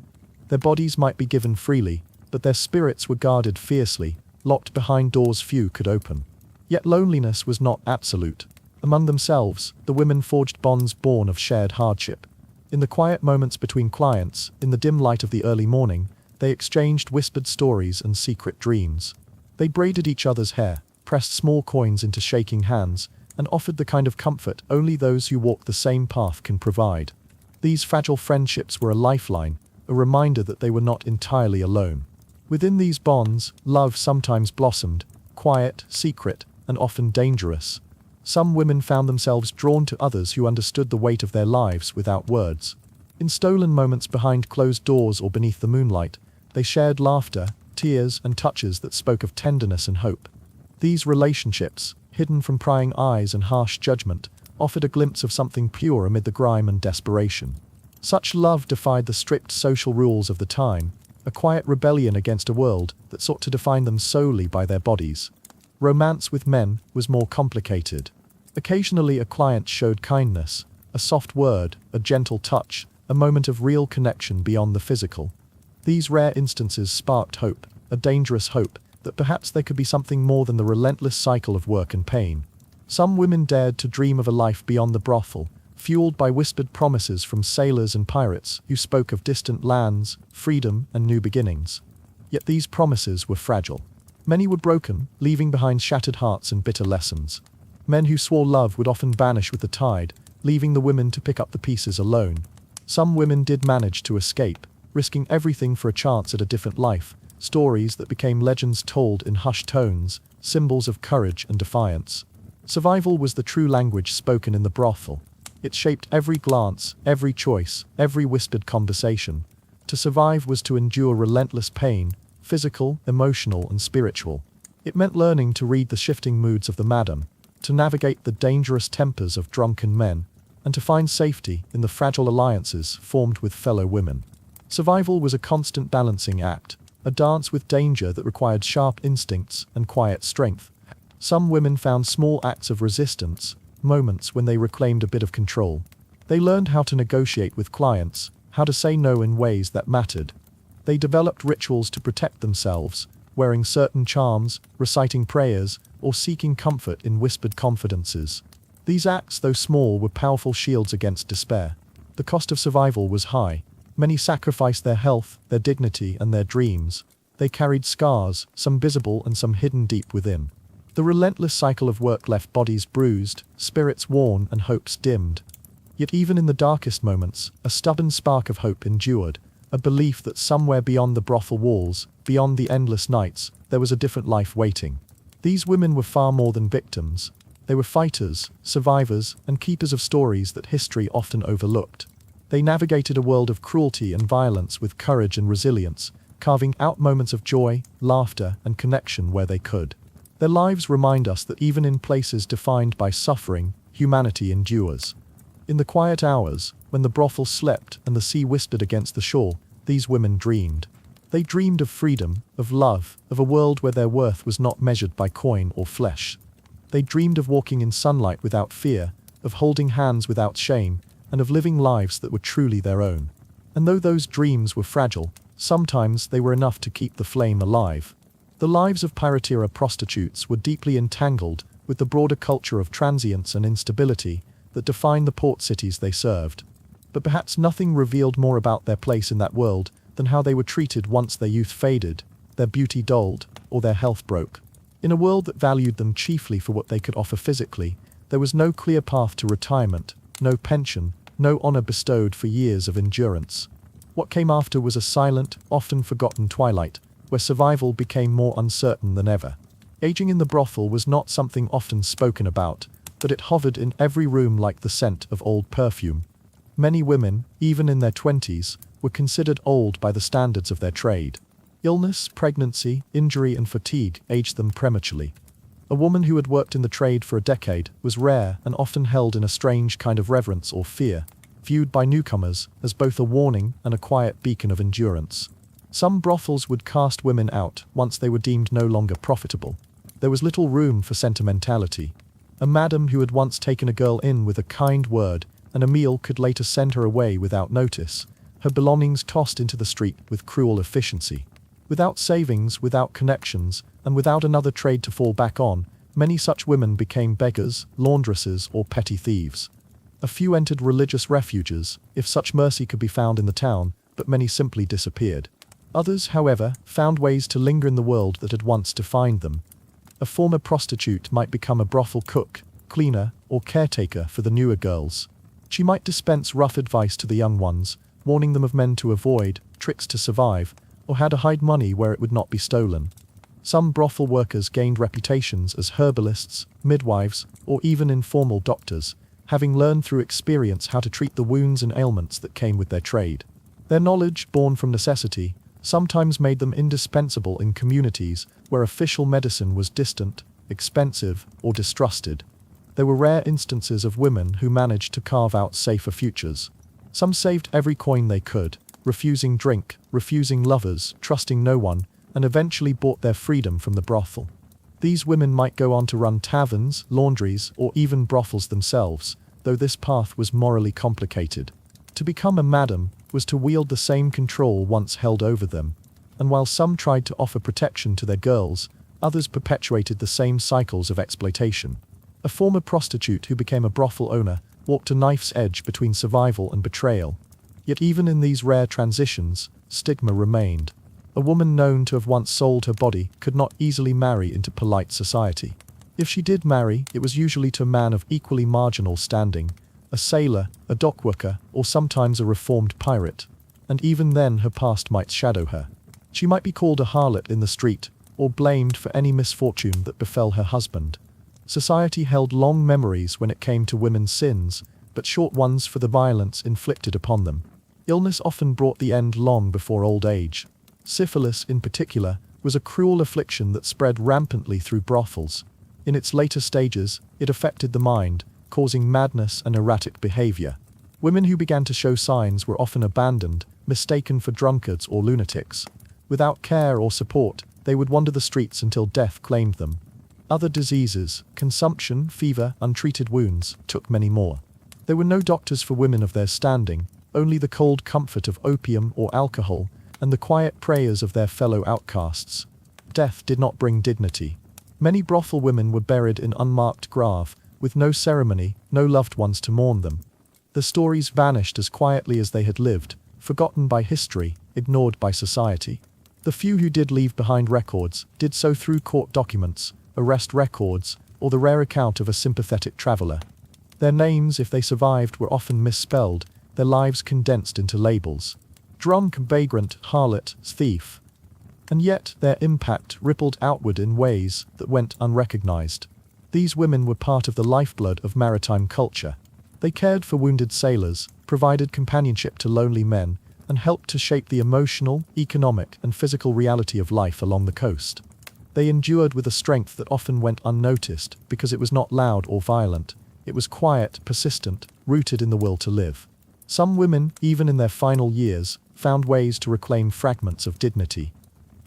Their bodies might be given freely, but their spirits were guarded fiercely, locked behind doors few could open. Yet loneliness was not absolute. Among themselves, the women forged bonds born of shared hardship. In the quiet moments between clients, in the dim light of the early morning, they exchanged whispered stories and secret dreams. They braided each other's hair, pressed small coins into shaking hands, and offered the kind of comfort only those who walk the same path can provide. These fragile friendships were a lifeline, a reminder that they were not entirely alone. Within these bonds, love sometimes blossomed, quiet, secret, and often dangerous. Some women found themselves drawn to others who understood the weight of their lives without words. In stolen moments behind closed doors or beneath the moonlight, they shared laughter, tears, and touches that spoke of tenderness and hope. These relationships, hidden from prying eyes and harsh judgment, offered a glimpse of something pure amid the grime and desperation. Such love defied the strict social rules of the time, a quiet rebellion against a world that sought to define them solely by their bodies. Romance with men was more complicated. Occasionally a client showed kindness, a soft word, a gentle touch, a moment of real connection beyond the physical. These rare instances sparked hope, a dangerous hope, that perhaps there could be something more than the relentless cycle of work and pain. Some women dared to dream of a life beyond the brothel, fueled by whispered promises from sailors and pirates who spoke of distant lands, freedom, and new beginnings. Yet these promises were fragile. Many were broken, leaving behind shattered hearts and bitter lessons. Men who swore love would often vanish with the tide, leaving the women to pick up the pieces alone. Some women did manage to escape, risking everything for a chance at a different life, stories that became legends told in hushed tones, symbols of courage and defiance. Survival was the true language spoken in the brothel. It shaped every glance, every choice, every whispered conversation. To survive was to endure relentless pain, physical, emotional, and spiritual. It meant learning to read the shifting moods of the madam, to navigate the dangerous tempers of drunken men, and to find safety in the fragile alliances formed with fellow women. Survival was a constant balancing act, a dance with danger that required sharp instincts and quiet strength. Some women found small acts of resistance, moments when they reclaimed a bit of control. They learned how to negotiate with clients, how to say no in ways that mattered. They developed rituals to protect themselves, wearing certain charms, reciting prayers, or seeking comfort in whispered confidences. These acts, though small, were powerful shields against despair. The cost of survival was high. Many sacrificed their health, their dignity, and their dreams. They carried scars, some visible and some hidden deep within. The relentless cycle of work left bodies bruised, spirits worn, and hopes dimmed. Yet even in the darkest moments, a stubborn spark of hope endured, a belief that somewhere beyond the brothel walls, beyond the endless nights, there was a different life waiting. These women were far more than victims. They were fighters, survivors, and keepers of stories that history often overlooked. They navigated a world of cruelty and violence with courage and resilience, carving out moments of joy, laughter, and connection where they could. Their lives remind us that even in places defined by suffering, humanity endures. In the quiet hours, when the brothel slept and the sea whispered against the shore, these women dreamed. They dreamed of freedom, of love, of a world where their worth was not measured by coin or flesh. They dreamed of walking in sunlight without fear, of holding hands without shame, and of living lives that were truly their own. And though those dreams were fragile, sometimes they were enough to keep the flame alive. The lives of Pr0stitute prostitutes were deeply entangled with the broader culture of transience and instability that defined the port cities they served. But perhaps nothing revealed more about their place in that world than how they were treated once their youth faded, their beauty dulled, or their health broke. In a world that valued them chiefly for what they could offer physically, there was no clear path to retirement, no pension, no honor bestowed for years of endurance. What came after was a silent, often forgotten twilight, where survival became more uncertain than ever. Aging in the brothel was not something often spoken about, but it hovered in every room like the scent of old perfume. Many women, even in their 20s, were considered old by the standards of their trade. Illness, pregnancy, injury and fatigue aged them prematurely. A woman who had worked in the trade for a decade was rare and often held in a strange kind of reverence or fear, viewed by newcomers as both a warning and a quiet beacon of endurance. Some brothels would cast women out once they were deemed no longer profitable. There was little room for sentimentality. A madam who had once taken a girl in with a kind word and a meal could later send her away without notice, her belongings tossed into the street with cruel efficiency. Without savings, without connections, and without another trade to fall back on, many such women became beggars, laundresses, or petty thieves. A few entered religious refuges, if such mercy could be found in the town, but many simply disappeared. Others, however, found ways to linger in the world that had once defined them. A former prostitute might become a brothel cook, cleaner, or caretaker for the newer girls. She might dispense rough advice to the young ones, warning them of men to avoid, tricks to survive, or how to hide money where it would not be stolen. Some brothel workers gained reputations as herbalists, midwives, or even informal doctors, having learned through experience how to treat the wounds and ailments that came with their trade. Their knowledge, born from necessity, sometimes made them indispensable in communities where official medicine was distant, expensive, or distrusted. There were rare instances of women who managed to carve out safer futures. Some saved every coin they could, refusing drink, refusing lovers, trusting no one, and eventually bought their freedom from the brothel. These women might go on to run taverns, laundries, or even brothels themselves, though this path was morally complicated. To become a madam was to wield the same control once held over them, and while some tried to offer protection to their girls, others perpetuated the same cycles of exploitation. A former prostitute who became a brothel owner walked a knife's edge between survival and betrayal. Yet even in these rare transitions, stigma remained. A woman known to have once sold her body could not easily marry into polite society. If she did marry, it was usually to a man of equally marginal standing, a sailor, a dockworker, or sometimes a reformed pirate. And even then her past might shadow her. She might be called a harlot in the street, or blamed for any misfortune that befell her husband. Society held long memories when it came to women's sins, but short ones for the violence inflicted upon them. Illness often brought the end long before old age. Syphilis, in particular, was a cruel affliction that spread rampantly through brothels. In its later stages, it affected the mind, causing madness and erratic behavior. Women who began to show signs were often abandoned, mistaken for drunkards or lunatics. Without care or support, they would wander the streets until death claimed them. Other diseases, consumption, fever, untreated wounds, took many more. There were no doctors for women of their standing, only the cold comfort of opium or alcohol, and the quiet prayers of their fellow outcasts. Death did not bring dignity. Many brothel women were buried in unmarked grave, with no ceremony, no loved ones to mourn them. The stories vanished as quietly as they had lived, forgotten by history, ignored by society. The few who did leave behind records did so through court documents, arrest records, or the rare account of a sympathetic traveler. Their names, if they survived, were often misspelled, their lives condensed into labels. Drunk, vagrant, harlot, thief. And yet their impact rippled outward in ways that went unrecognized. These women were part of the lifeblood of maritime culture. They cared for wounded sailors, provided companionship to lonely men, and helped to shape the emotional, economic, and physical reality of life along the coast. They endured with a strength that often went unnoticed because it was not loud or violent. It was quiet, persistent, rooted in the will to live. Some women, even in their final years, found ways to reclaim fragments of dignity.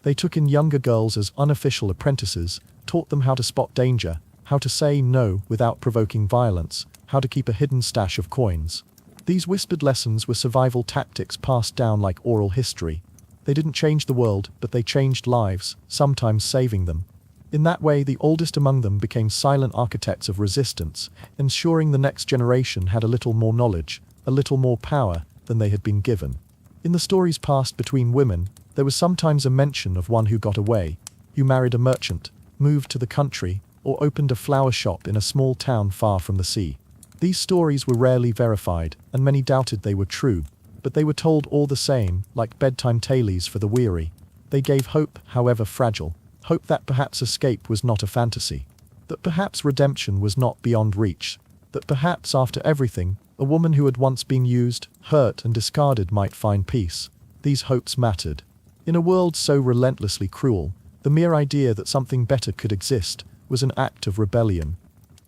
They took in younger girls as unofficial apprentices, taught them how to spot danger, how to say no without provoking violence, how to keep a hidden stash of coins. These whispered lessons were survival tactics passed down like oral history. They didn't change the world, but they changed lives, sometimes saving them. In that way, the oldest among them became silent architects of resistance, ensuring the next generation had a little more knowledge, a little more power than they had been given. In the stories passed between women, there was sometimes a mention of one who got away, who married a merchant, moved to the country, or opened a flower shop in a small town far from the sea. These stories were rarely verified, and many doubted they were true, but they were told all the same, like bedtime tales for the weary. They gave hope, however fragile, hope that perhaps escape was not a fantasy, that perhaps redemption was not beyond reach, that perhaps after everything, a woman who had once been used, hurt, and discarded might find peace. These hopes mattered. In a world so relentlessly cruel, the mere idea that something better could exist was an act of rebellion.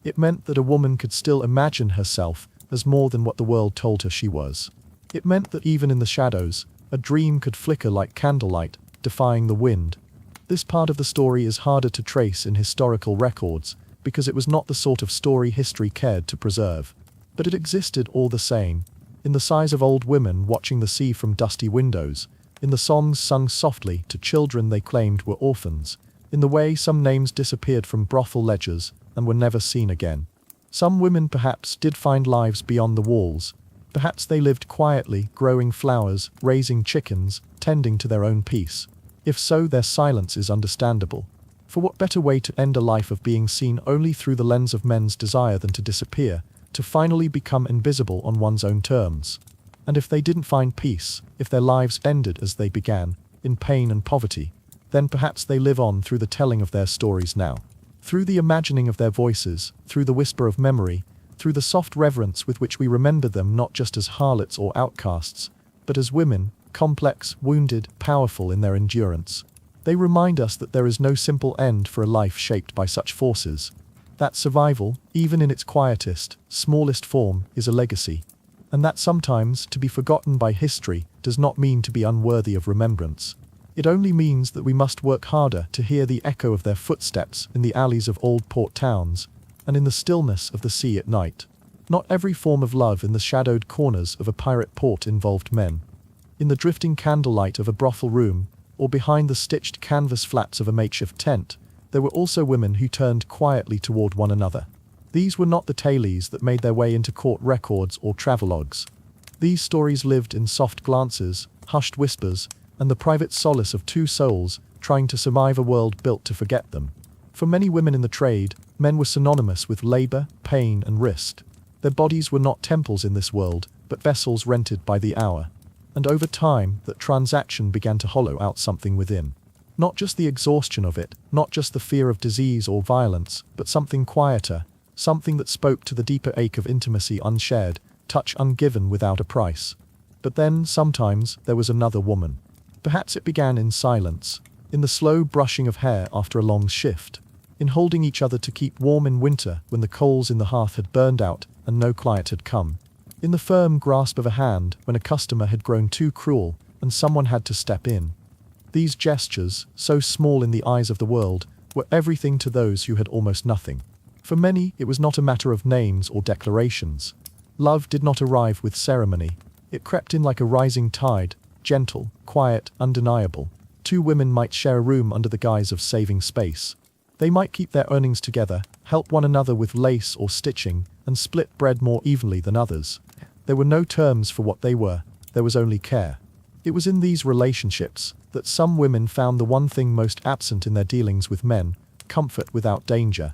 It meant that a woman could still imagine herself as more than what the world told her she was. It meant that even in the shadows, a dream could flicker like candlelight, defying the wind. This part of the story is harder to trace in historical records, because it was not the sort of story history cared to preserve. But it existed all the same, in the sighs of old women watching the sea from dusty windows, in the songs sung softly to children they claimed were orphans, in the way some names disappeared from brothel ledgers and were never seen again. Some women perhaps did find lives beyond the walls. Perhaps they lived quietly, growing flowers, raising chickens, tending to their own peace. If so, their silence is understandable. For what better way to end a life of being seen only through the lens of men's desire than to disappear, to finally become invisible on one's own terms? And if they didn't find peace, if their lives ended as they began, in pain and poverty, then perhaps they live on through the telling of their stories now. Through the imagining of their voices, through the whisper of memory, through the soft reverence with which we remember them not just as harlots or outcasts, but as women, complex, wounded, powerful in their endurance. They remind us that there is no simple end for a life shaped by such forces. That survival, even in its quietest, smallest form, is a legacy. And that sometimes, to be forgotten by history, does not mean to be unworthy of remembrance. It only means that we must work harder to hear the echo of their footsteps in the alleys of old port towns, and in the stillness of the sea at night. Not every form of love in the shadowed corners of a pirate port involved men. In the drifting candlelight of a brothel room, or behind the stitched canvas flats of a makeshift tent, there were also women who turned quietly toward one another. These were not the tales that made their way into court records or travelogues. These stories lived in soft glances, hushed whispers, and the private solace of two souls trying to survive a world built to forget them. For many women in the trade, men were synonymous with labor, pain, and risk. Their bodies were not temples in this world, but vessels rented by the hour. And over time, that transaction began to hollow out something within. Not just the exhaustion of it, not just the fear of disease or violence, but something quieter, something that spoke to the deeper ache of intimacy unshared, touch ungiven without a price. But then, sometimes, there was another woman. Perhaps it began in silence, in the slow brushing of hair after a long shift, in holding each other to keep warm in winter when the coals in the hearth had burned out and no quiet had come, in the firm grasp of a hand when a customer had grown too cruel and someone had to step in. These gestures, so small in the eyes of the world, were everything to those who had almost nothing. For many, it was not a matter of names or declarations. Love did not arrive with ceremony. It crept in like a rising tide, gentle, quiet, undeniable. Two women might share a room under the guise of saving space. They might keep their earnings together, help one another with lace or stitching, and split bread more evenly than others. There were no terms for what they were, there was only care. It was in these relationships that some women found the one thing most absent in their dealings with men: comfort without danger.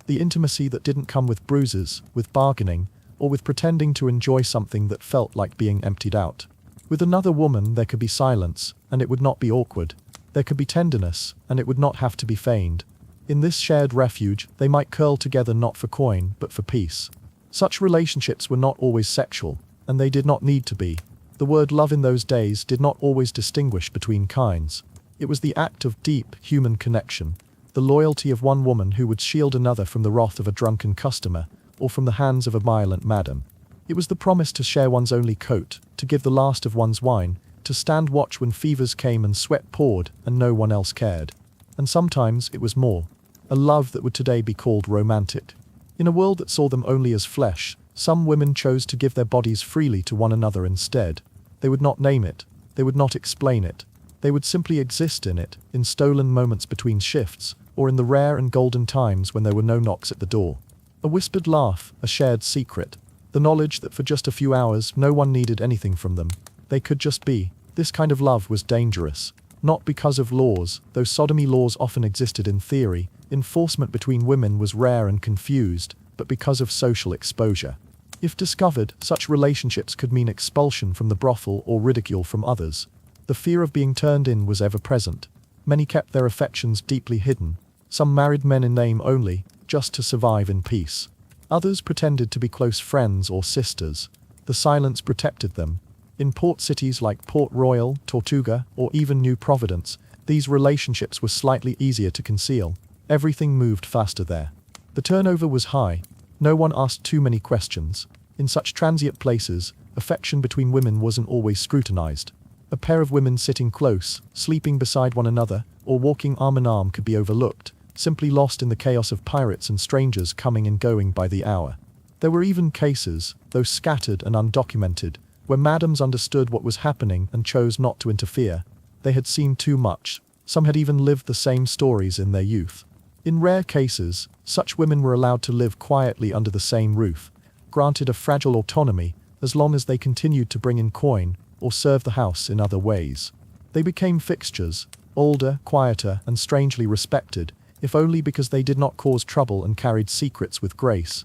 The intimacy that didn't come with bruises, with bargaining, or with pretending to enjoy something that felt like being emptied out. With another woman there could be silence, and it would not be awkward. There could be tenderness, and it would not have to be feigned. In this shared refuge, they might curl together not for coin, but for peace. Such relationships were not always sexual, and they did not need to be. The word love in those days did not always distinguish between kinds. It was the act of deep, human connection, the loyalty of one woman who would shield another from the wrath of a drunken customer, or from the hands of a violent madam. It was the promise to share one's only coat, to give the last of one's wine, to stand watch when fevers came and sweat poured and no one else cared. And sometimes it was more. A love that would today be called romantic. In a world that saw them only as flesh, some women chose to give their bodies freely to one another instead. They would not name it. They would not explain it. They would simply exist in it, in stolen moments between shifts, or in the rare and golden times when there were no knocks at the door. A whispered laugh, a shared secret. The knowledge that for just a few hours no one needed anything from them. They could just be. This kind of love was dangerous. Not because of laws, though sodomy laws often existed in theory, enforcement between women was rare and confused, but because of social exposure. If discovered, such relationships could mean expulsion from the brothel or ridicule from others. The fear of being turned in was ever present. Many kept their affections deeply hidden. Some married men in name only, just to survive in peace. Others pretended to be close friends or sisters. The silence protected them. In port cities like Port Royal, Tortuga, or even New Providence, these relationships were slightly easier to conceal. Everything moved faster there. The turnover was high. No one asked too many questions. In such transient places, affection between women wasn't always scrutinized. A pair of women sitting close, sleeping beside one another, or walking arm in arm could be overlooked, simply lost in the chaos of pirates and strangers coming and going by the hour. There were even cases, though scattered and undocumented, where madams understood what was happening and chose not to interfere. They had seen too much. Some had even lived the same stories in their youth. In rare cases, such women were allowed to live quietly under the same roof, granted a fragile autonomy, as long as they continued to bring in coin or serve the house in other ways. They became fixtures, older, quieter, and strangely respected, if only because they did not cause trouble and carried secrets with grace.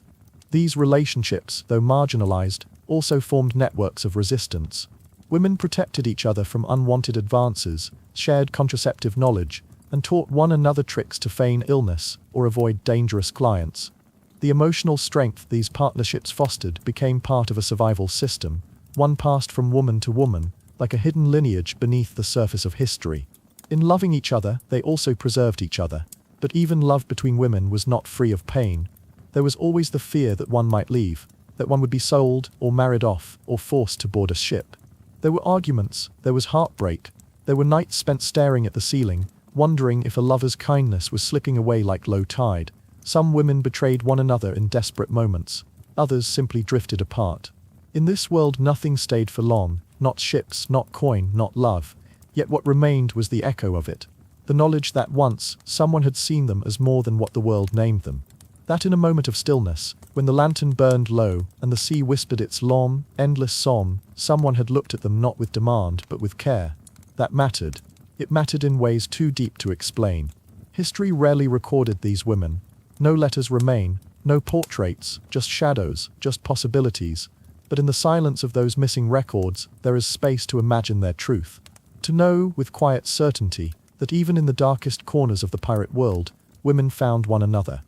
These relationships, though marginalized, also formed networks of resistance. Women protected each other from unwanted advances, shared contraceptive knowledge, and taught one another tricks to feign illness or avoid dangerous clients. The emotional strength these partnerships fostered became part of a survival system, one passed from woman to woman, like a hidden lineage beneath the surface of history. In loving each other, they also preserved each other. But even love between women was not free of pain. There was always the fear that one might leave, that one would be sold, or married off, or forced to board a ship. There were arguments, there was heartbreak, there were nights spent staring at the ceiling, wondering if a lover's kindness was slipping away like low tide. Some women betrayed one another in desperate moments, others simply drifted apart. In this world nothing stayed for long, not ships, not coin, not love, yet what remained was the echo of it. The knowledge that once, someone had seen them as more than what the world named them. That in a moment of stillness, when the lantern burned low and the sea whispered its long, endless song, someone had looked at them not with demand but with care. That mattered. It mattered in ways too deep to explain. History rarely recorded these women. No letters remain, no portraits, just shadows, just possibilities. But in the silence of those missing records, there is space to imagine their truth. To know, with quiet certainty, that even in the darkest corners of the pirate world, women found one another.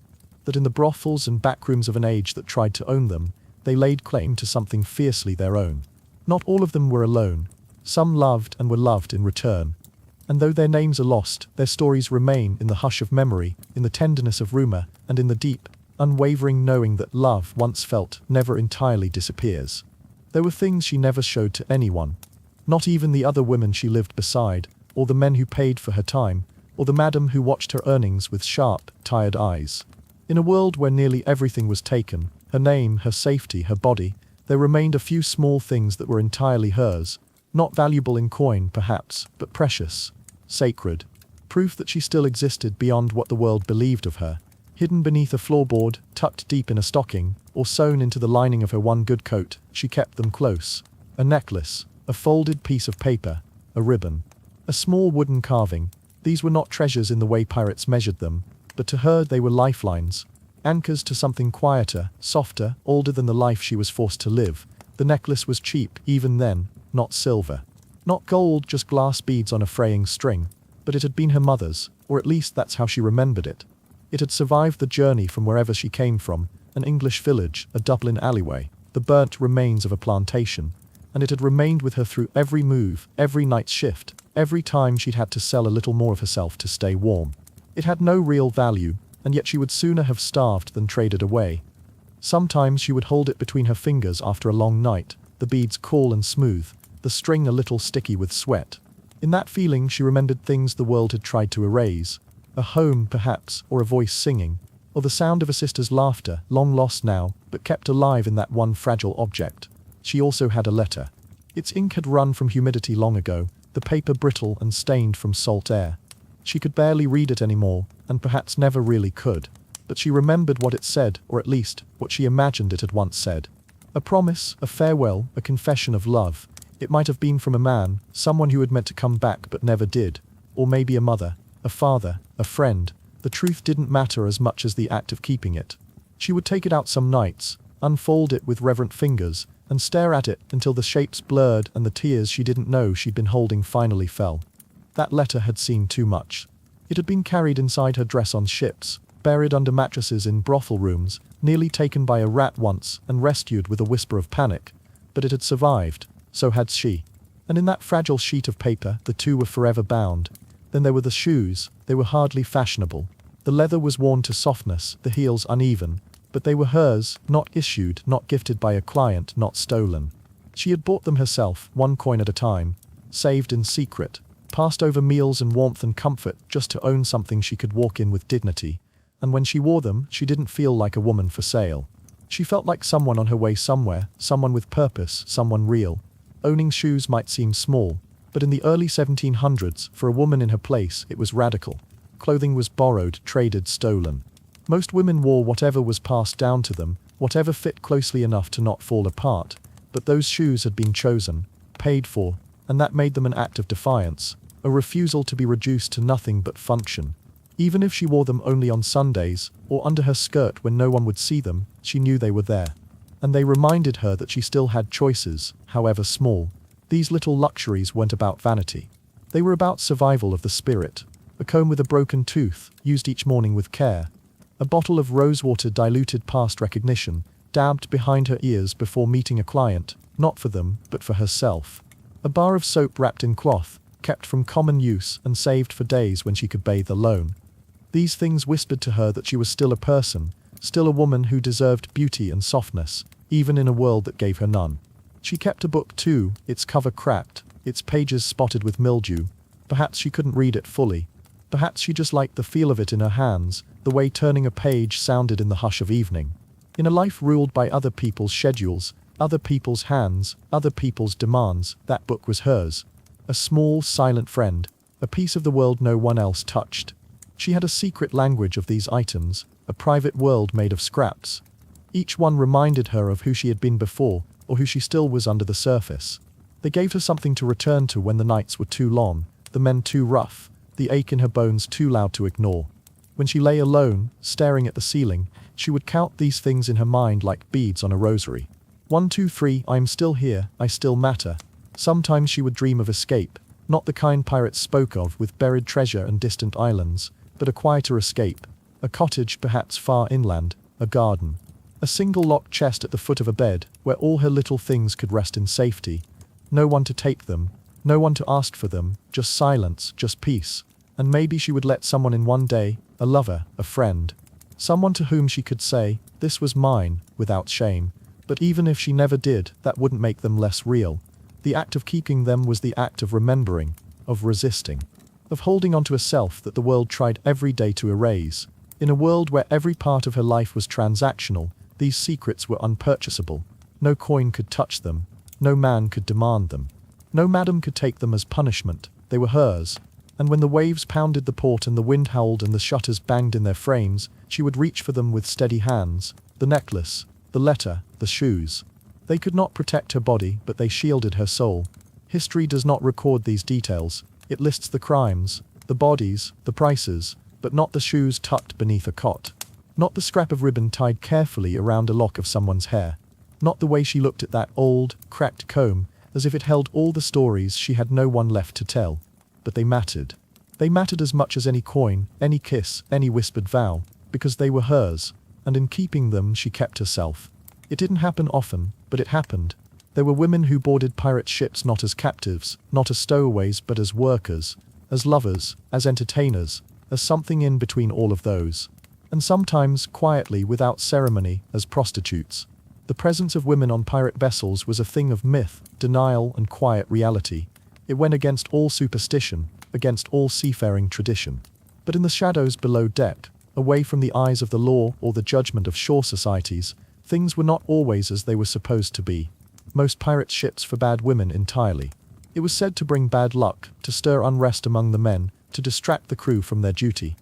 That in the brothels and backrooms of an age that tried to own them, they laid claim to something fiercely their own. Not all of them were alone. Some loved and were loved in return. And though their names are lost, their stories remain in the hush of memory, in the tenderness of rumor, and in the deep, unwavering knowing that love, once felt, never entirely disappears. There were things she never showed to anyone. Not even the other women she lived beside, or the men who paid for her time, or the madam who watched her earnings with sharp, tired eyes. In a world where nearly everything was taken, her name, her safety, her body, there remained a few small things that were entirely hers, not valuable in coin perhaps, but precious, sacred. Proof that she still existed beyond what the world believed of her, hidden beneath a floorboard, tucked deep in a stocking, or sewn into the lining of her one good coat, she kept them close. A necklace, a folded piece of paper, a ribbon, a small wooden carving. These were not treasures in the way pirates measured them, but to her they were lifelines, anchors to something quieter, softer, older than the life she was forced to live. The necklace was cheap, even then, not silver. Not gold, just glass beads on a fraying string, but it had been her mother's, or at least that's how she remembered it. It had survived the journey from wherever she came from, an English village, a Dublin alleyway, the burnt remains of a plantation, and it had remained with her through every move, every night's shift, every time she'd had to sell a little more of herself to stay warm. It had no real value, and yet she would sooner have starved than traded away. Sometimes she would hold it between her fingers after a long night, the beads cool and smooth, the string a little sticky with sweat. In that feeling she remembered things the world had tried to erase. A home, perhaps, or a voice singing, or the sound of a sister's laughter, long lost now, but kept alive in that one fragile object. She also had a letter. Its ink had run from humidity long ago, the paper brittle and stained from salt air. She could barely read it anymore, and perhaps never really could. But she remembered what it said, or at least, what she imagined it had once said. A promise, a farewell, a confession of love. It might have been from a man, someone who had meant to come back but never did. Or maybe a mother, a father, a friend. The truth didn't matter as much as the act of keeping it. She would take it out some nights, unfold it with reverent fingers, and stare at it until the shapes blurred and the tears she didn't know she'd been holding finally fell. That letter had seen too much. It had been carried inside her dress on ships, buried under mattresses in brothel rooms, nearly taken by a rat once and rescued with a whisper of panic. But it had survived. so had she. And in that fragile sheet of paper, the two were forever bound. Then there were the shoes. They were hardly fashionable. The leather was worn to softness, the heels uneven. But they were hers, not issued, not gifted by a client, not stolen. She had bought them herself, one coin at a time, saved in secret, passed over meals and warmth and comfort just to own something she could walk in with dignity. And when she wore them, she didn't feel like a woman for sale. She felt like someone on her way somewhere, someone with purpose, someone real. Owning shoes might seem small, but in the early 1700s, for a woman in her place, it was radical. Clothing was borrowed, traded, stolen. Most women wore whatever was passed down to them, whatever fit closely enough to not fall apart. But those shoes had been chosen, paid for, and that made them an act of defiance, a refusal to be reduced to nothing but function. Even if she wore them only on Sundays, or under her skirt when no one would see them, she knew they were there. And they reminded her that she still had choices, however small. These little luxuries weren't about vanity. They were about survival of the spirit. A comb with a broken tooth, used each morning with care. A bottle of rosewater diluted past recognition, dabbed behind her ears before meeting a client, not for them, but for herself. A bar of soap wrapped in cloth, kept from common use and saved for days when she could bathe alone. These things whispered to her that she was still a person, still a woman who deserved beauty and softness, even in a world that gave her none. She kept a book too, its cover cracked, its pages spotted with mildew. Perhaps she couldn't read it fully. Perhaps she just liked the feel of it in her hands, the way turning a page sounded in the hush of evening. In a life ruled by other people's schedules, other people's hands, other people's demands, that book was hers. A small, silent friend, a piece of the world no one else touched. She had a secret language of these items, a private world made of scraps. Each one reminded her of who she had been before, or who she still was under the surface. They gave her something to return to when the nights were too long, the men too rough, the ache in her bones too loud to ignore. When she lay alone, staring at the ceiling, she would count these things in her mind like beads on a rosary. 1, 2, 3, I'm still here, I still matter. Sometimes she would dream of escape, not the kind pirates spoke of with buried treasure and distant islands, but a quieter escape. A cottage perhaps far inland, a garden. A single locked chest at the foot of a bed, where all her little things could rest in safety. No one to take them, no one to ask for them, just silence, just peace. And maybe she would let someone in one day, a lover, a friend. Someone to whom she could say, this was mine, without shame. But even if she never did, that wouldn't make them less real. The act of keeping them was the act of remembering, of resisting, of holding on to a self that the world tried every day to erase. In a world where every part of her life was transactional, these secrets were unpurchasable. No coin could touch them. No man could demand them. No madam could take them as punishment. They were hers. And when the waves pounded the port and the wind howled and the shutters banged in their frames, she would reach for them with steady hands. The necklace, the letter, the shoes. They could not protect her body, but they shielded her soul. History does not record these details. It lists the crimes, the bodies, the prices, but not the shoes tucked beneath a cot. Not the scrap of ribbon tied carefully around a lock of someone's hair. Not the way she looked at that old, cracked comb, as if it held all the stories she had no one left to tell. But they mattered. They mattered as much as any coin, any kiss, any whispered vow, because they were hers, and in keeping them she kept herself. It didn't happen often, but it happened. There were women who boarded pirate ships not as captives, not as stowaways but as workers, as lovers, as entertainers, as something in between all of those. And sometimes, quietly, without ceremony, as prostitutes. The presence of women on pirate vessels was a thing of myth, denial, and quiet reality. It went against all superstition, against all seafaring tradition. But in the shadows below deck, away from the eyes of the law or the judgment of shore societies, things were not always as they were supposed to be. Most pirate ships forbade women entirely. It was said to bring bad luck, to stir unrest among the men, to distract the crew from their duty.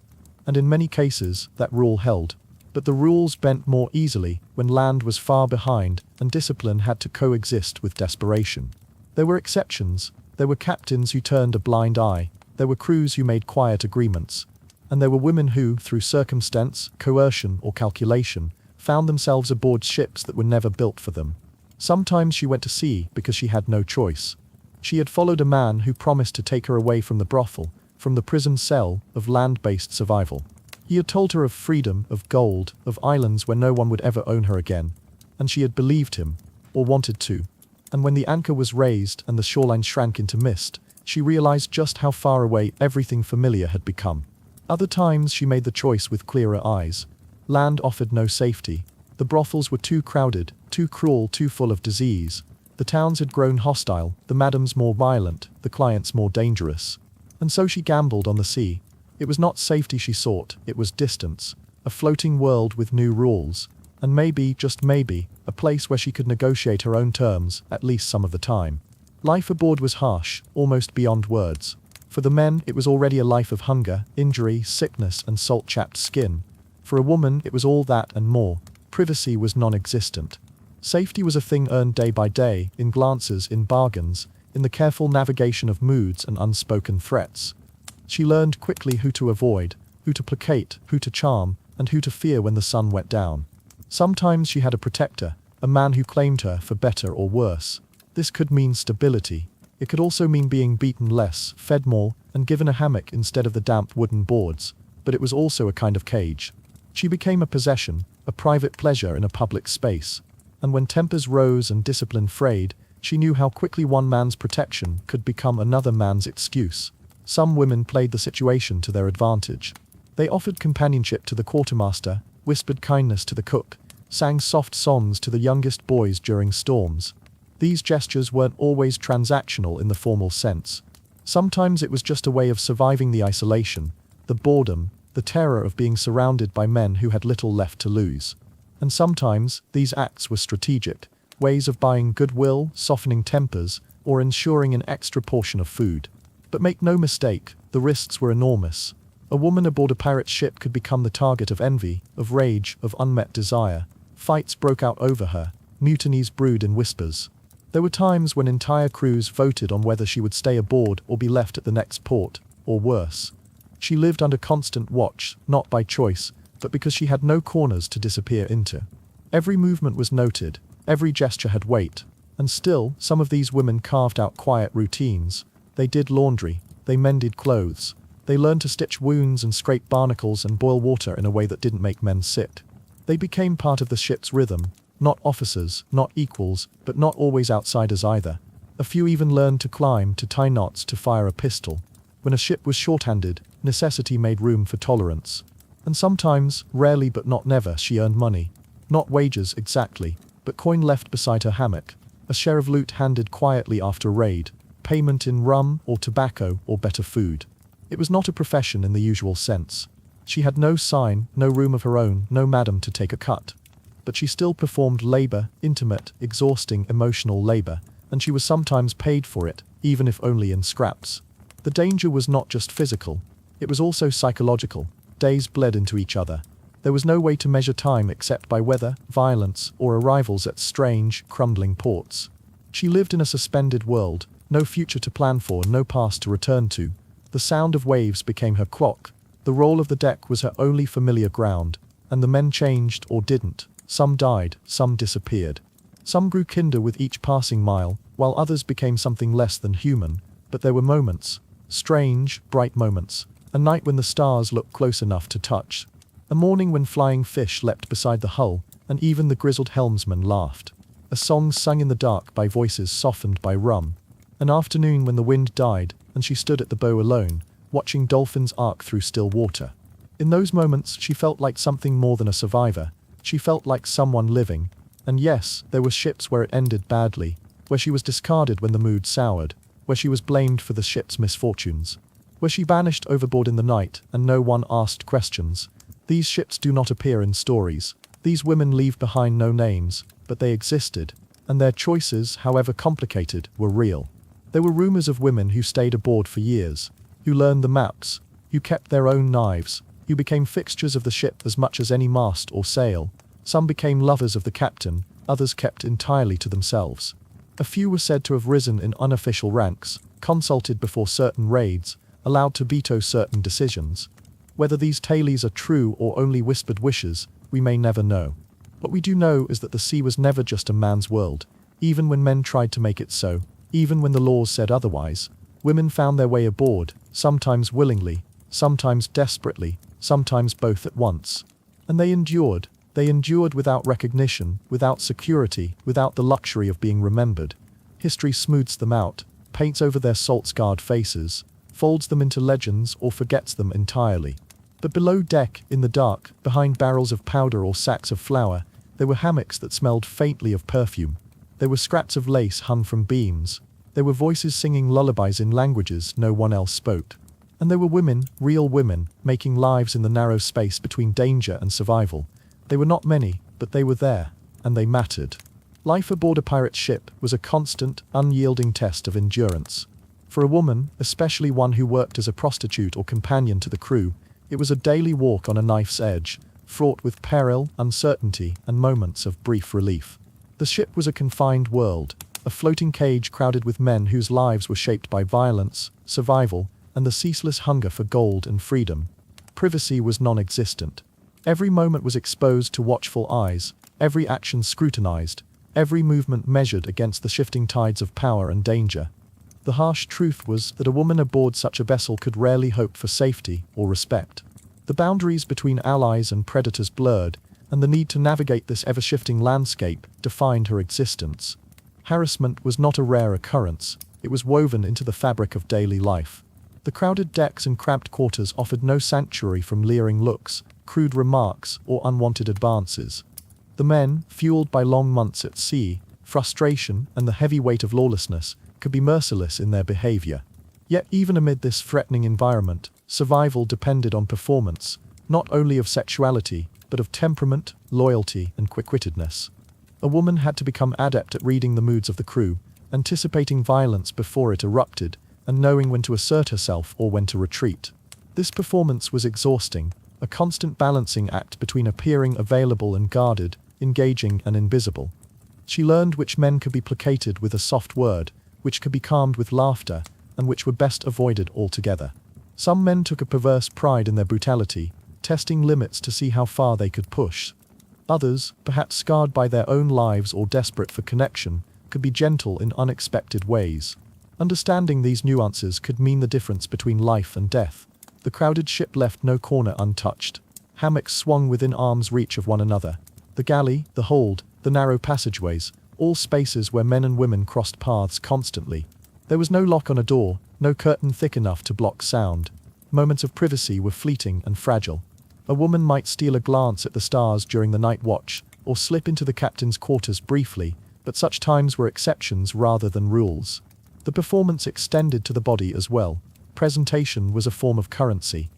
And in many cases, that rule held. But the rules bent more easily when land was far behind and discipline had to coexist with desperation. There were exceptions. There were captains who turned a blind eye. There were crews who made quiet agreements. And there were women who, through circumstance, coercion, or calculation, found themselves aboard ships that were never built for them. Sometimes she went to sea because she had no choice. She had followed a man who promised to take her away from the brothel, from the prison cell, of land-based survival. He had told her of freedom, of gold, of islands where no one would ever own her again. And she had believed him, or wanted to. And when the anchor was raised and the shoreline shrank into mist, she realized just how far away everything familiar had become. Other times she made the choice with clearer eyes. Land offered no safety. The brothels were too crowded, too cruel, too full of disease. The towns had grown hostile, the madams more violent, the clients more dangerous. And so she gambled on the sea. It was not safety she sought, it was distance. A floating world with new rules. And maybe, just maybe, a place where she could negotiate her own terms, at least some of the time. Life aboard was harsh, almost beyond words. For the men, it was already a life of hunger, injury, sickness, and salt-chapped skin. For a woman, it was all that and more. Privacy was non-existent. Safety was a thing earned day by day, in glances, in bargains, in the careful navigation of moods and unspoken threats. She learned quickly who to avoid, who to placate, who to charm, and who to fear when the sun went down. Sometimes she had a protector, a man who claimed her for better or worse. This could mean stability. It could also mean being beaten less, fed more, and given a hammock instead of the damp wooden boards. But it was also a kind of cage. She became a possession, a private pleasure in a public space. And when tempers rose and discipline frayed, she knew how quickly one man's protection could become another man's excuse. Some women played the situation to their advantage. They offered companionship to the quartermaster, whispered kindness to the cook, sang soft songs to the youngest boys during storms. These gestures weren't always transactional in the formal sense. Sometimes it was just a way of surviving the isolation, the boredom, the terror of being surrounded by men who had little left to lose. And sometimes, these acts were strategic, ways of buying goodwill, softening tempers, or ensuring an extra portion of food. But make no mistake, the risks were enormous. A woman aboard a pirate ship could become the target of envy, of rage, of unmet desire. Fights broke out over her, mutinies brewed in whispers. There were times when entire crews voted on whether she would stay aboard or be left at the next port, or worse. She lived under constant watch, not by choice, but because she had no corners to disappear into. Every movement was noted, every gesture had weight, and still, some of these women carved out quiet routines. They did laundry, they mended clothes, they learned to stitch wounds and scrape barnacles and boil water in a way that didn't make men sick. They became part of the ship's rhythm, not officers, not equals, but not always outsiders either. A few even learned to climb, to tie knots, to fire a pistol. When a ship was short-handed, necessity made room for tolerance. And sometimes, rarely but not never, she earned money. Not wages exactly, but coin left beside her hammock, a share of loot handed quietly after a raid, payment in rum or tobacco or better food. It was not a profession in the usual sense. She had no sign, no room of her own, no madam to take a cut. But she still performed labor, intimate, exhausting, emotional labor, and she was sometimes paid for it, even if only in scraps. The danger was not just physical, it was also psychological. Days bled into each other. There was no way to measure time except by weather, violence, or arrivals at strange, crumbling ports. She lived in a suspended world, no future to plan for, no past to return to. The sound of waves became her clock. The roll of the deck was her only familiar ground, and the men changed or didn't. Some died, some disappeared. Some grew kinder with each passing mile, while others became something less than human. But there were moments, strange, bright moments. A night when the stars looked close enough to touch. A morning when flying fish leapt beside the hull, and even the grizzled helmsman laughed. A song sung in the dark by voices softened by rum. An afternoon when the wind died, and she stood at the bow alone, watching dolphins arc through still water. In those moments, she felt like something more than a survivor. She felt like someone living. And yes, there were ships where it ended badly, where she was discarded when the mood soured, where she was blamed for the ship's misfortunes, where she vanished overboard in the night and no one asked questions. These ships do not appear in stories. These women leave behind no names, but they existed, and their choices, however complicated, were real. There were rumors of women who stayed aboard for years, who learned the maps, who kept their own knives, who became fixtures of the ship as much as any mast or sail. Some became lovers of the captain, others kept entirely to themselves. A few were said to have risen in unofficial ranks, consulted before certain raids, allowed to veto certain decisions. Whether these tales are true or only whispered wishes, we may never know. What we do know is that the sea was never just a man's world. Even when men tried to make it so, even when the laws said otherwise, women found their way aboard, sometimes willingly, sometimes desperately, sometimes both at once. And they endured without recognition, without security, without the luxury of being remembered. History smooths them out, paints over their salt-scarred faces, folds them into legends or forgets them entirely. But below deck, in the dark, behind barrels of powder or sacks of flour, there were hammocks that smelled faintly of perfume. There were scraps of lace hung from beams. There were voices singing lullabies in languages no one else spoke. And there were women, real women, making lives in the narrow space between danger and survival. They were not many, but they were there, and they mattered. Life aboard a pirate ship was a constant, unyielding test of endurance. For a woman, especially one who worked as a prostitute or companion to the crew, it was a daily walk on a knife's edge, fraught with peril, uncertainty, and moments of brief relief. The ship was a confined world, a floating cage crowded with men whose lives were shaped by violence, survival, and the ceaseless hunger for gold and freedom. Privacy was non-existent. Every moment was exposed to watchful eyes, every action scrutinized, every movement measured against the shifting tides of power and danger. The harsh truth was that a woman aboard such a vessel could rarely hope for safety or respect. The boundaries between allies and predators blurred, and the need to navigate this ever-shifting landscape defined her existence. Harassment was not a rare occurrence, it was woven into the fabric of daily life. The crowded decks and cramped quarters offered no sanctuary from leering looks, crude remarks, or unwanted advances. The men, fueled by long months at sea, frustration, and the heavy weight of lawlessness, could be merciless in their behavior. Yet even amid this threatening environment, survival depended on performance, not only of sexuality, but of temperament, loyalty, and quick-wittedness. A woman had to become adept at reading the moods of the crew, anticipating violence before it erupted, and knowing when to assert herself or when to retreat. This performance was exhausting, a constant balancing act between appearing available and guarded, engaging and invisible. She learned which men could be placated with a soft word, which could be calmed with laughter, and which were best avoided altogether. Some men took a perverse pride in their brutality, testing limits to see how far they could push. Others, perhaps scarred by their own lives or desperate for connection, could be gentle in unexpected ways. Understanding these nuances could mean the difference between life and death. The crowded ship left no corner untouched. Hammocks swung within arm's reach of one another. The galley, the hold, the narrow passageways, all spaces where men and women crossed paths constantly. There was no lock on a door, no curtain thick enough to block sound. Moments of privacy were fleeting and fragile. A woman might steal a glance at the stars during the night watch, or slip into the captain's quarters briefly, but such times were exceptions rather than rules. The performance extended to the body as well. Presentation was a form of currency.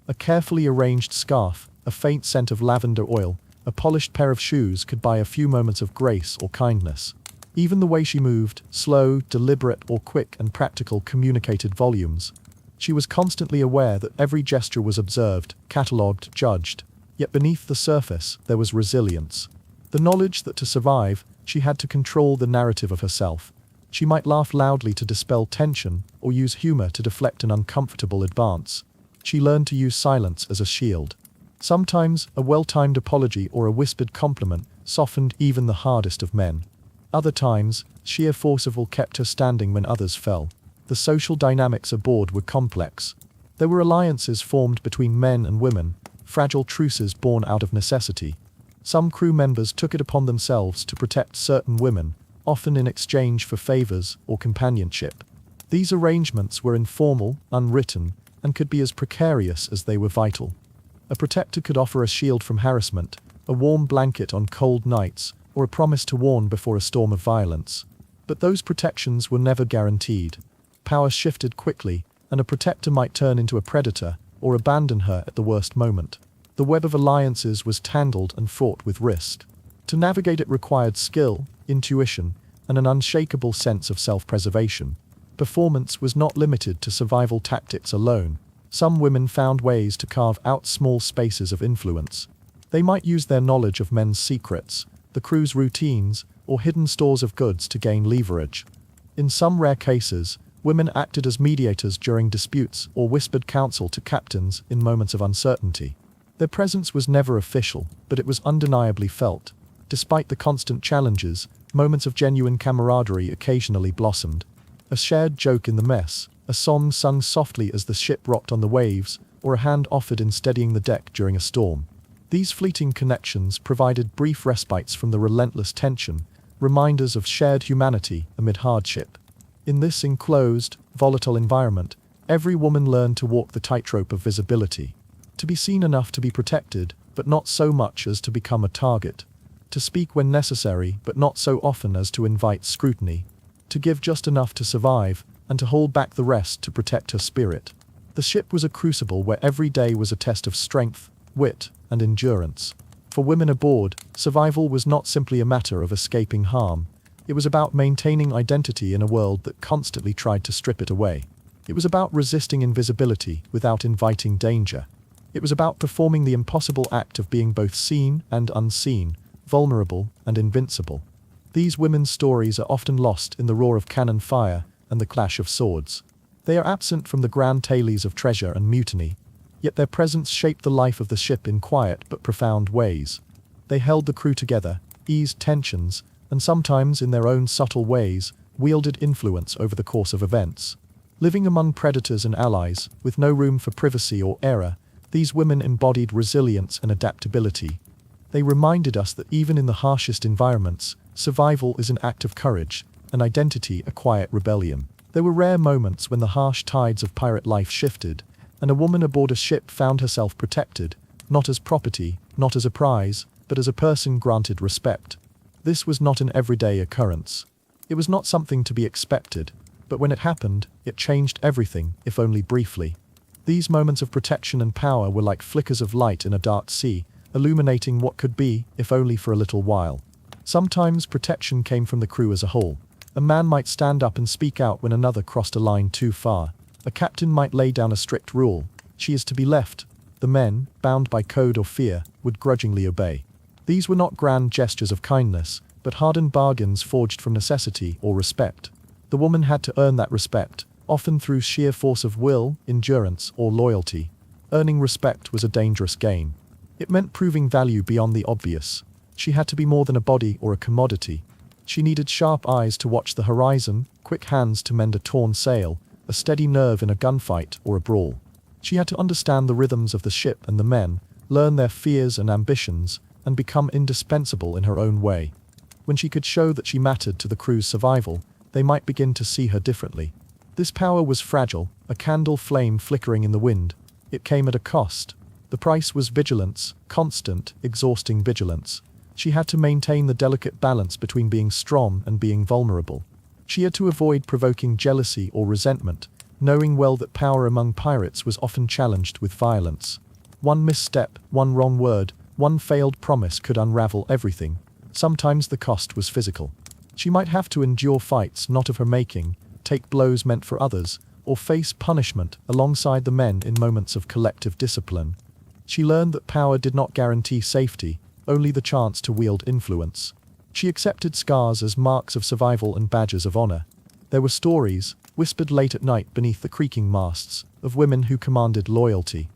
A carefully arranged scarf, a faint scent of lavender oil, a polished pair of shoes could buy a few moments of grace or kindness. Even the way she moved, slow, deliberate, or quick and practical, communicated volumes. She was constantly aware that every gesture was observed, catalogued, judged. Yet beneath the surface, there was resilience. The knowledge that to survive, she had to control the narrative of herself. She might laugh loudly to dispel tension, or use humor to deflect an uncomfortable advance. She learned to use silence as a shield. Sometimes, a well-timed apology or a whispered compliment softened even the hardest of men. Other times, sheer force of will kept her standing when others fell. The social dynamics aboard were complex. There were alliances formed between men and women, fragile truces born out of necessity. Some crew members took it upon themselves to protect certain women, often in exchange for favors or companionship. These arrangements were informal, unwritten, and could be as precarious as they were vital. A protector could offer a shield from harassment, a warm blanket on cold nights, or a promise to warn before a storm of violence. But those protections were never guaranteed. Power shifted quickly, and a protector might turn into a predator, or abandon her at the worst moment. The web of alliances was tangled and fraught with risk. To navigate it required skill, intuition, and an unshakable sense of self-preservation. Performance was not limited to survival tactics alone. Some women found ways to carve out small spaces of influence. They might use their knowledge of men's secrets, the crew's routines, or hidden stores of goods to gain leverage. In some rare cases, women acted as mediators during disputes or whispered counsel to captains in moments of uncertainty. Their presence was never official, but it was undeniably felt. Despite the constant challenges, moments of genuine camaraderie occasionally blossomed. A shared joke in the mess, a song sung softly as the ship rocked on the waves, or a hand offered in steadying the deck during a storm. These fleeting connections provided brief respites from the relentless tension, reminders of shared humanity amid hardship. In this enclosed, volatile environment, every woman learned to walk the tightrope of visibility. To be seen enough to be protected, but not so much as to become a target. To speak when necessary, but not so often as to invite scrutiny. To give just enough to survive, and to hold back the rest to protect her spirit. The ship was a crucible where every day was a test of strength, wit, and endurance. For women aboard, survival was not simply a matter of escaping harm. It was about maintaining identity in a world that constantly tried to strip it away. It was about resisting invisibility without inviting danger. It was about performing the impossible act of being both seen and unseen, vulnerable and invincible. These women's stories are often lost in the roar of cannon fire and the clash of swords. They are absent from the grand tales of treasure and mutiny, yet their presence shaped the life of the ship in quiet but profound ways. They held the crew together, eased tensions, and sometimes in their own subtle ways, wielded influence over the course of events. Living among predators and allies, with no room for privacy or error, these women embodied resilience and adaptability. They reminded us that even in the harshest environments, survival is an act of courage, and identity a quiet rebellion. There were rare moments when the harsh tides of pirate life shifted, and a woman aboard a ship found herself protected, not as property, not as a prize, but as a person granted respect. This was not an everyday occurrence. It was not something to be expected, but when it happened, it changed everything, if only briefly. These moments of protection and power were like flickers of light in a dark sea, illuminating what could be, if only for a little while. Sometimes protection came from the crew as a whole. A man might stand up and speak out when another crossed a line too far. A captain might lay down a strict rule: she is to be left. The men, bound by code or fear, would grudgingly obey. These were not grand gestures of kindness, but hardened bargains forged from necessity or respect. The woman had to earn that respect, often through sheer force of will, endurance, or loyalty. Earning respect was a dangerous game. It meant proving value beyond the obvious. She had to be more than a body or a commodity. She needed sharp eyes to watch the horizon, quick hands to mend a torn sail, a steady nerve in a gunfight or a brawl. She had to understand the rhythms of the ship and the men, learn their fears and ambitions, and become indispensable in her own way. When she could show that she mattered to the crew's survival, they might begin to see her differently. This power was fragile, a candle flame flickering in the wind. It came at a cost. The price was vigilance, constant, exhausting vigilance. She had to maintain the delicate balance between being strong and being vulnerable. She had to avoid provoking jealousy or resentment, knowing well that power among pirates was often challenged with violence. One misstep, one wrong word, one failed promise could unravel everything. Sometimes the cost was physical. She might have to endure fights not of her making, take blows meant for others, or face punishment alongside the men in moments of collective discipline. She learned that power did not guarantee safety, only the chance to wield influence. She accepted scars as marks of survival and badges of honor. There were stories, whispered late at night beneath the creaking masts, of women who commanded loyalty.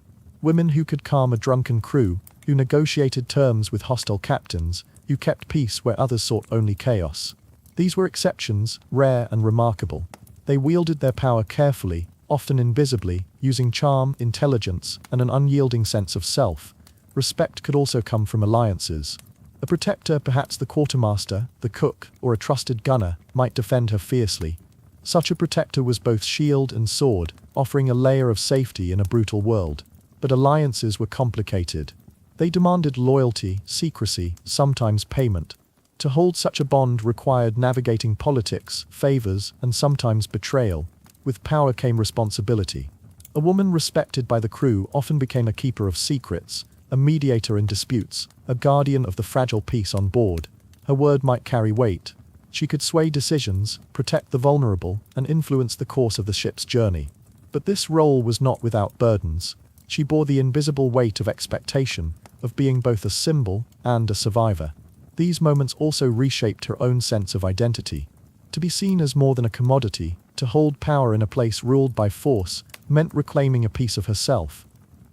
Women who could calm a drunken crew, who negotiated terms with hostile captains, who kept peace where others sought only chaos. These were exceptions, rare and remarkable. They wielded their power carefully, often invisibly, using charm, intelligence, and an unyielding sense of self. Respect could also come from alliances. A protector, perhaps the quartermaster, the cook, or a trusted gunner, might defend her fiercely. Such a protector was both shield and sword, offering a layer of safety in a brutal world. But alliances were complicated. They demanded loyalty, secrecy, sometimes payment. To hold such a bond required navigating politics, favors, and sometimes betrayal. With power came responsibility. A woman respected by the crew often became a keeper of secrets, a mediator in disputes, a guardian of the fragile peace on board. Her word might carry weight. She could sway decisions, protect the vulnerable, and influence the course of the ship's journey. But this role was not without burdens. She bore the invisible weight of expectation, of being both a symbol and a survivor. These moments also reshaped her own sense of identity. To be seen as more than a commodity, to hold power in a place ruled by force, meant reclaiming a piece of herself.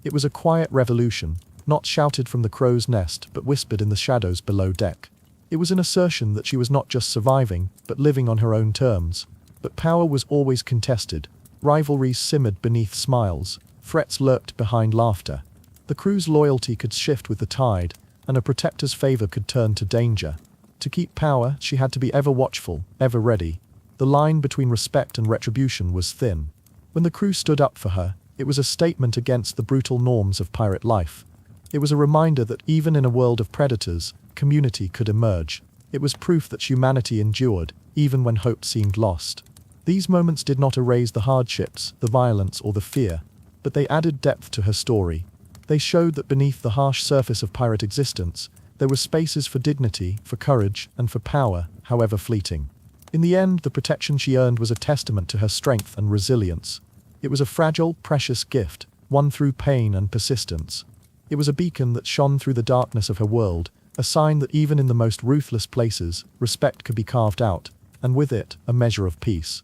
It was a quiet revolution, not shouted from the crow's nest but whispered in the shadows below deck. It was an assertion that she was not just surviving, but living on her own terms. But power was always contested. Rivalries simmered beneath smiles. Threats lurked behind laughter. The crew's loyalty could shift with the tide, and a protector's favor could turn to danger. To keep power, she had to be ever watchful, ever ready. The line between respect and retribution was thin. When the crew stood up for her, it was a statement against the brutal norms of pirate life. It was a reminder that even in a world of predators, community could emerge. It was proof that humanity endured, even when hope seemed lost. These moments did not erase the hardships, the violence, or the fear, but they added depth to her story. They showed that beneath the harsh surface of pirate existence, there were spaces for dignity, for courage, and for power, however fleeting. In the end, the protection she earned was a testament to her strength and resilience. It was a fragile, precious gift, won through pain and persistence. It was a beacon that shone through the darkness of her world, a sign that even in the most ruthless places, respect could be carved out, and with it, a measure of peace.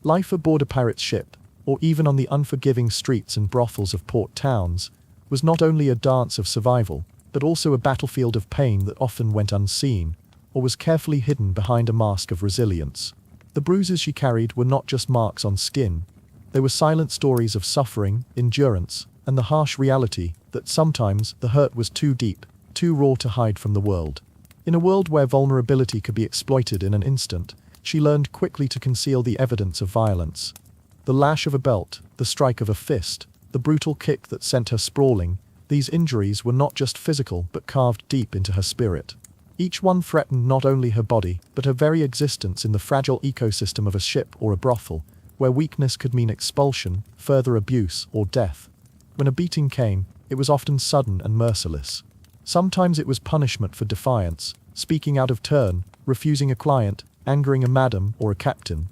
Life aboard a pirate's ship, or even on the unforgiving streets and brothels of port towns, was not only a dance of survival, but also a battlefield of pain that often went unseen, or was carefully hidden behind a mask of resilience. The bruises she carried were not just marks on skin. They were silent stories of suffering, endurance, and the harsh reality that sometimes the hurt was too deep, too raw to hide from the world. In a world where vulnerability could be exploited in an instant, she learned quickly to conceal the evidence of violence. The lash of a belt, the strike of a fist, the brutal kick that sent her sprawling, these injuries were not just physical but carved deep into her spirit. Each one threatened not only her body, but her very existence in the fragile ecosystem of a ship or a brothel, where weakness could mean expulsion, further abuse, or death. When a beating came, it was often sudden and merciless. Sometimes it was punishment for defiance, speaking out of turn, refusing a client, angering a madam or a captain.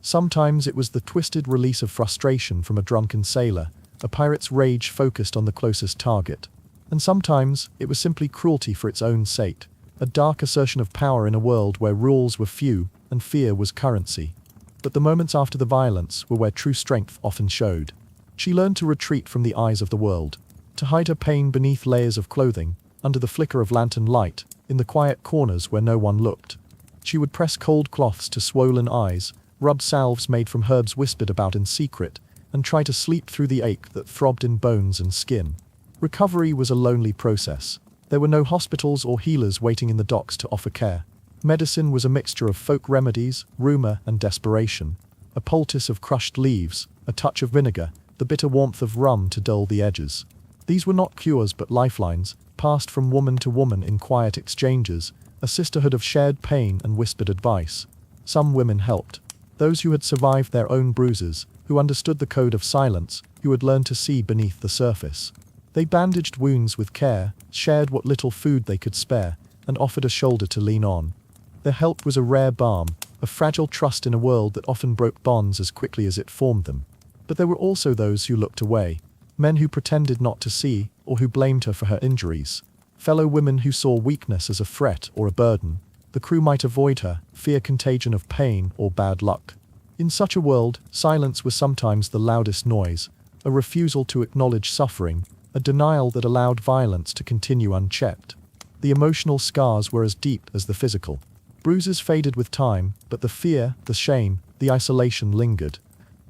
Sometimes it was the twisted release of frustration from a drunken sailor, a pirate's rage focused on the closest target. And sometimes it was simply cruelty for its own sake, a dark assertion of power in a world where rules were few and fear was currency. But the moments after the violence were where true strength often showed. She learned to retreat from the eyes of the world, to hide her pain beneath layers of clothing, under the flicker of lantern light, in the quiet corners where no one looked. She would press cold cloths to swollen eyes, rub salves made from herbs whispered about in secret, and try to sleep through the ache that throbbed in bones and skin. Recovery was a lonely process. There were no hospitals or healers waiting in the docks to offer care. Medicine was a mixture of folk remedies, rumor, and desperation. A poultice of crushed leaves, a touch of vinegar, the bitter warmth of rum to dull the edges. These were not cures but lifelines, passed from woman to woman in quiet exchanges, a sisterhood of shared pain and whispered advice. Some women helped. Those who had survived their own bruises, who understood the code of silence, who had learned to see beneath the surface. They bandaged wounds with care, shared what little food they could spare, and offered a shoulder to lean on. Their help was a rare balm, a fragile trust in a world that often broke bonds as quickly as it formed them. But there were also those who looked away, men who pretended not to see, or who blamed her for her injuries. Fellow women who saw weakness as a threat or a burden. The crew might avoid her, fear contagion of pain or bad luck. In such a world, silence was sometimes the loudest noise, a refusal to acknowledge suffering, a denial that allowed violence to continue unchecked. The emotional scars were as deep as the physical. Bruises faded with time, but the fear, the shame, the isolation lingered.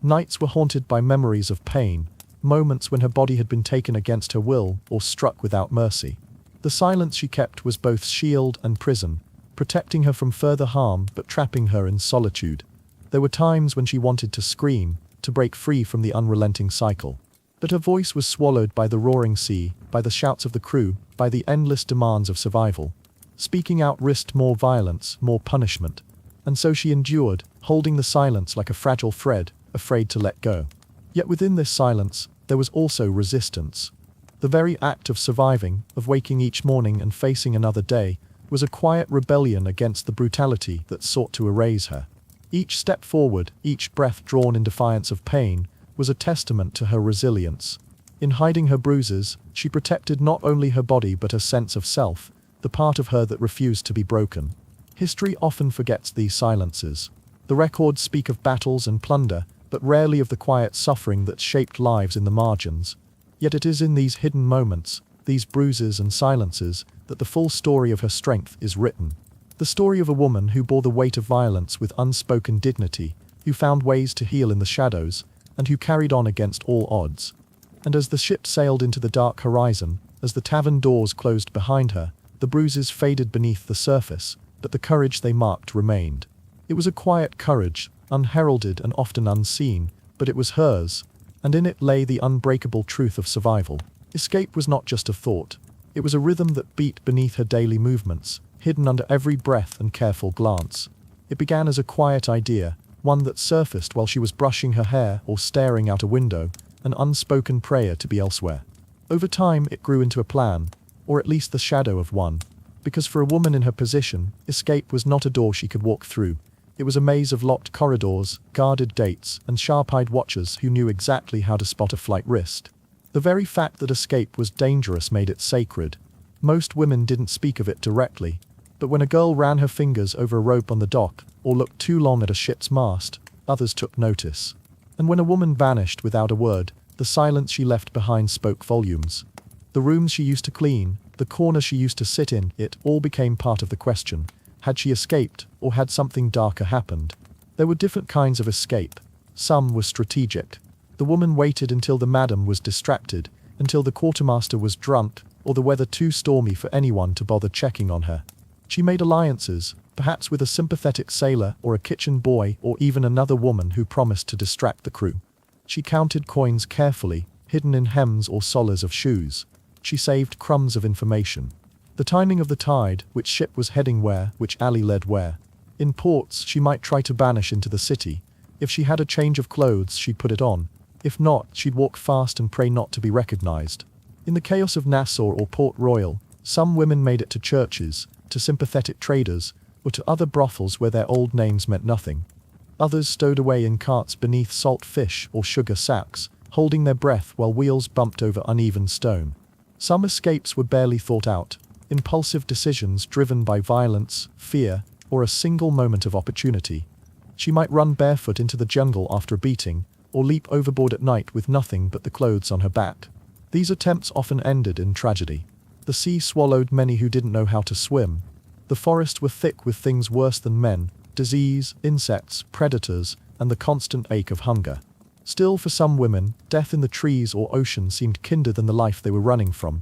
Nights were haunted by memories of pain, moments when her body had been taken against her will or struck without mercy. The silence she kept was both shield and prison, protecting her from further harm but trapping her in solitude. There were times when she wanted to scream, to break free from the unrelenting cycle. But her voice was swallowed by the roaring sea, by the shouts of the crew, by the endless demands of survival. Speaking out risked more violence, more punishment. And so she endured, holding the silence like a fragile thread, afraid to let go. Yet within this silence, there was also resistance. The very act of surviving, of waking each morning and facing another day, was a quiet rebellion against the brutality that sought to erase her. Each step forward, each breath drawn in defiance of pain, was a testament to her resilience. In hiding her bruises, she protected not only her body but her sense of self, the part of her that refused to be broken. History often forgets these silences. The records speak of battles and plunder, but rarely of the quiet suffering that shaped lives in the margins. Yet it is in these hidden moments, these bruises and silences, that the full story of her strength is written. The story of a woman who bore the weight of violence with unspoken dignity, who found ways to heal in the shadows, and who carried on against all odds. And as the ship sailed into the dark horizon, as the tavern doors closed behind her, the bruises faded beneath the surface, but the courage they marked remained. It was a quiet courage, unheralded and often unseen, but it was hers, and in it lay the unbreakable truth of survival. Escape was not just a thought. It was a rhythm that beat beneath her daily movements, hidden under every breath and careful glance. It began as a quiet idea, one that surfaced while she was brushing her hair or staring out a window, an unspoken prayer to be elsewhere. Over time, it grew into a plan, or at least the shadow of one, because for a woman in her position, escape was not a door she could walk through. It was a maze of locked corridors, guarded dates, and sharp-eyed watchers who knew exactly how to spot a flight risk. The very fact that escape was dangerous made it sacred. Most women didn't speak of it directly, but when a girl ran her fingers over a rope on the dock, or looked too long at a ship's mast, others took notice. And when a woman vanished without a word, the silence she left behind spoke volumes. The rooms she used to clean, the corner she used to sit in, it all became part of the question. Had she escaped, or had something darker happened? There were different kinds of escape. Some were strategic. The woman waited until the madam was distracted, until the quartermaster was drunk, or the weather too stormy for anyone to bother checking on her. She made alliances, perhaps with a sympathetic sailor or a kitchen boy or even another woman who promised to distract the crew. She counted coins carefully, hidden in hems or soles of shoes. She saved crumbs of information. The timing of the tide, which ship was heading where, which alley led where. In ports, she might try to vanish into the city. If she had a change of clothes, she'd put it on. If not, she'd walk fast and pray not to be recognized. In the chaos of Nassau or Port Royal, some women made it to churches, to sympathetic traders, or to other brothels where their old names meant nothing. Others stowed away in carts beneath salt fish or sugar sacks, holding their breath while wheels bumped over uneven stone. Some escapes were barely thought out, impulsive decisions driven by violence, fear, or a single moment of opportunity. She might run barefoot into the jungle after a beating, or leap overboard at night with nothing but the clothes on her back. These attempts often ended in tragedy. The sea swallowed many who didn't know how to swim. The forests were thick with things worse than men, disease, insects, predators, and the constant ache of hunger. Still, for some women, death in the trees or ocean seemed kinder than the life they were running from.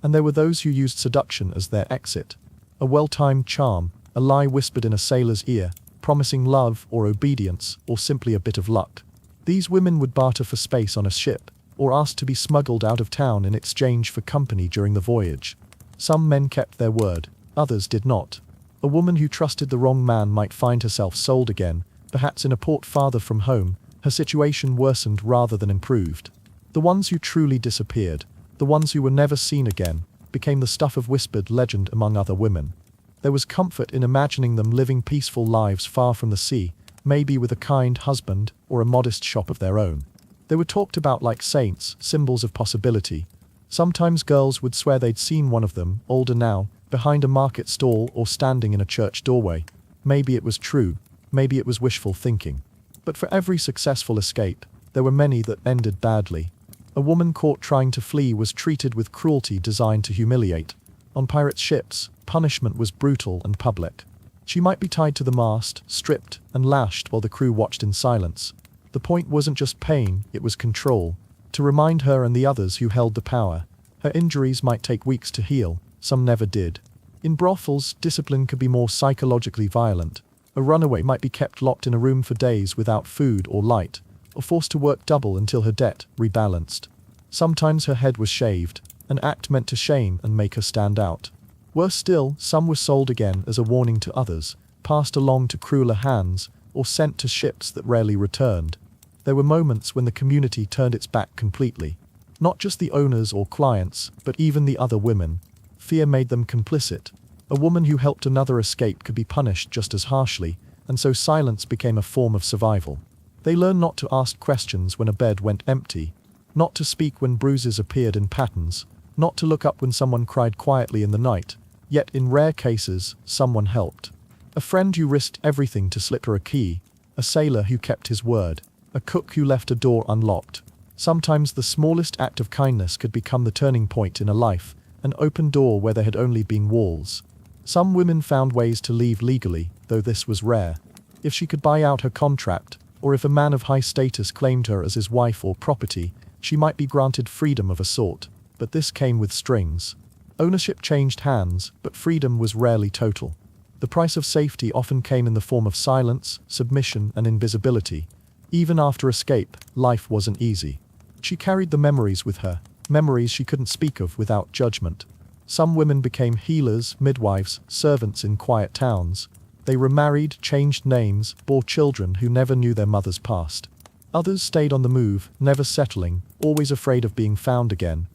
And there were those who used seduction as their exit. A well-timed charm, a lie whispered in a sailor's ear, promising love or obedience, or simply a bit of luck. These women would barter for space on a ship, or ask to be smuggled out of town in exchange for company during the voyage. Some men kept their word, others did not. A woman who trusted the wrong man might find herself sold again, perhaps in a port farther from home. Her situation worsened rather than improved. The ones who truly disappeared, the ones who were never seen again, became the stuff of whispered legend among other women. There was comfort in imagining them living peaceful lives far from the sea, maybe with a kind husband or a modest shop of their own. They were talked about like saints, symbols of possibility. Sometimes girls would swear they'd seen one of them, older now, behind a market stall or standing in a church doorway. Maybe it was true, maybe it was wishful thinking. But for every successful escape, there were many that ended badly. A woman caught trying to flee was treated with cruelty designed to humiliate. On pirate ships, punishment was brutal and public. She might be tied to the mast, stripped, and lashed while the crew watched in silence. The point wasn't just pain, it was control. To remind her and the others who held the power. Her injuries might take weeks to heal, some never did. In brothels, discipline could be more psychologically violent. A runaway might be kept locked in a room for days without food or light, or forced to work double until her debt rebalanced. Sometimes her head was shaved, an act meant to shame and make her stand out. Worse still, some were sold again as a warning to others, passed along to crueler hands, or sent to ships that rarely returned. There were moments when the community turned its back completely. Not just the owners or clients, but even the other women. Fear made them complicit. A woman who helped another escape could be punished just as harshly, and so silence became a form of survival. They learned not to ask questions when a bed went empty, not to speak when bruises appeared in patterns, not to look up when someone cried quietly in the night. Yet in rare cases, someone helped. A friend who risked everything to slip her a key, a sailor who kept his word, a cook who left a door unlocked. Sometimes the smallest act of kindness could become the turning point in a life, an open door where there had only been walls. Some women found ways to leave legally, though this was rare. If she could buy out her contract, or if a man of high status claimed her as his wife or property, she might be granted freedom of a sort, but this came with strings. Ownership changed hands, but freedom was rarely total. The price of safety often came in the form of silence, submission, and invisibility. Even after escape, life wasn't easy. She carried the memories with her, memories she couldn't speak of without judgment. Some women became healers, midwives, servants in quiet towns. They remarried, changed names, bore children who never knew their mother's past. Others stayed on the move, never settling, always afraid of being found again.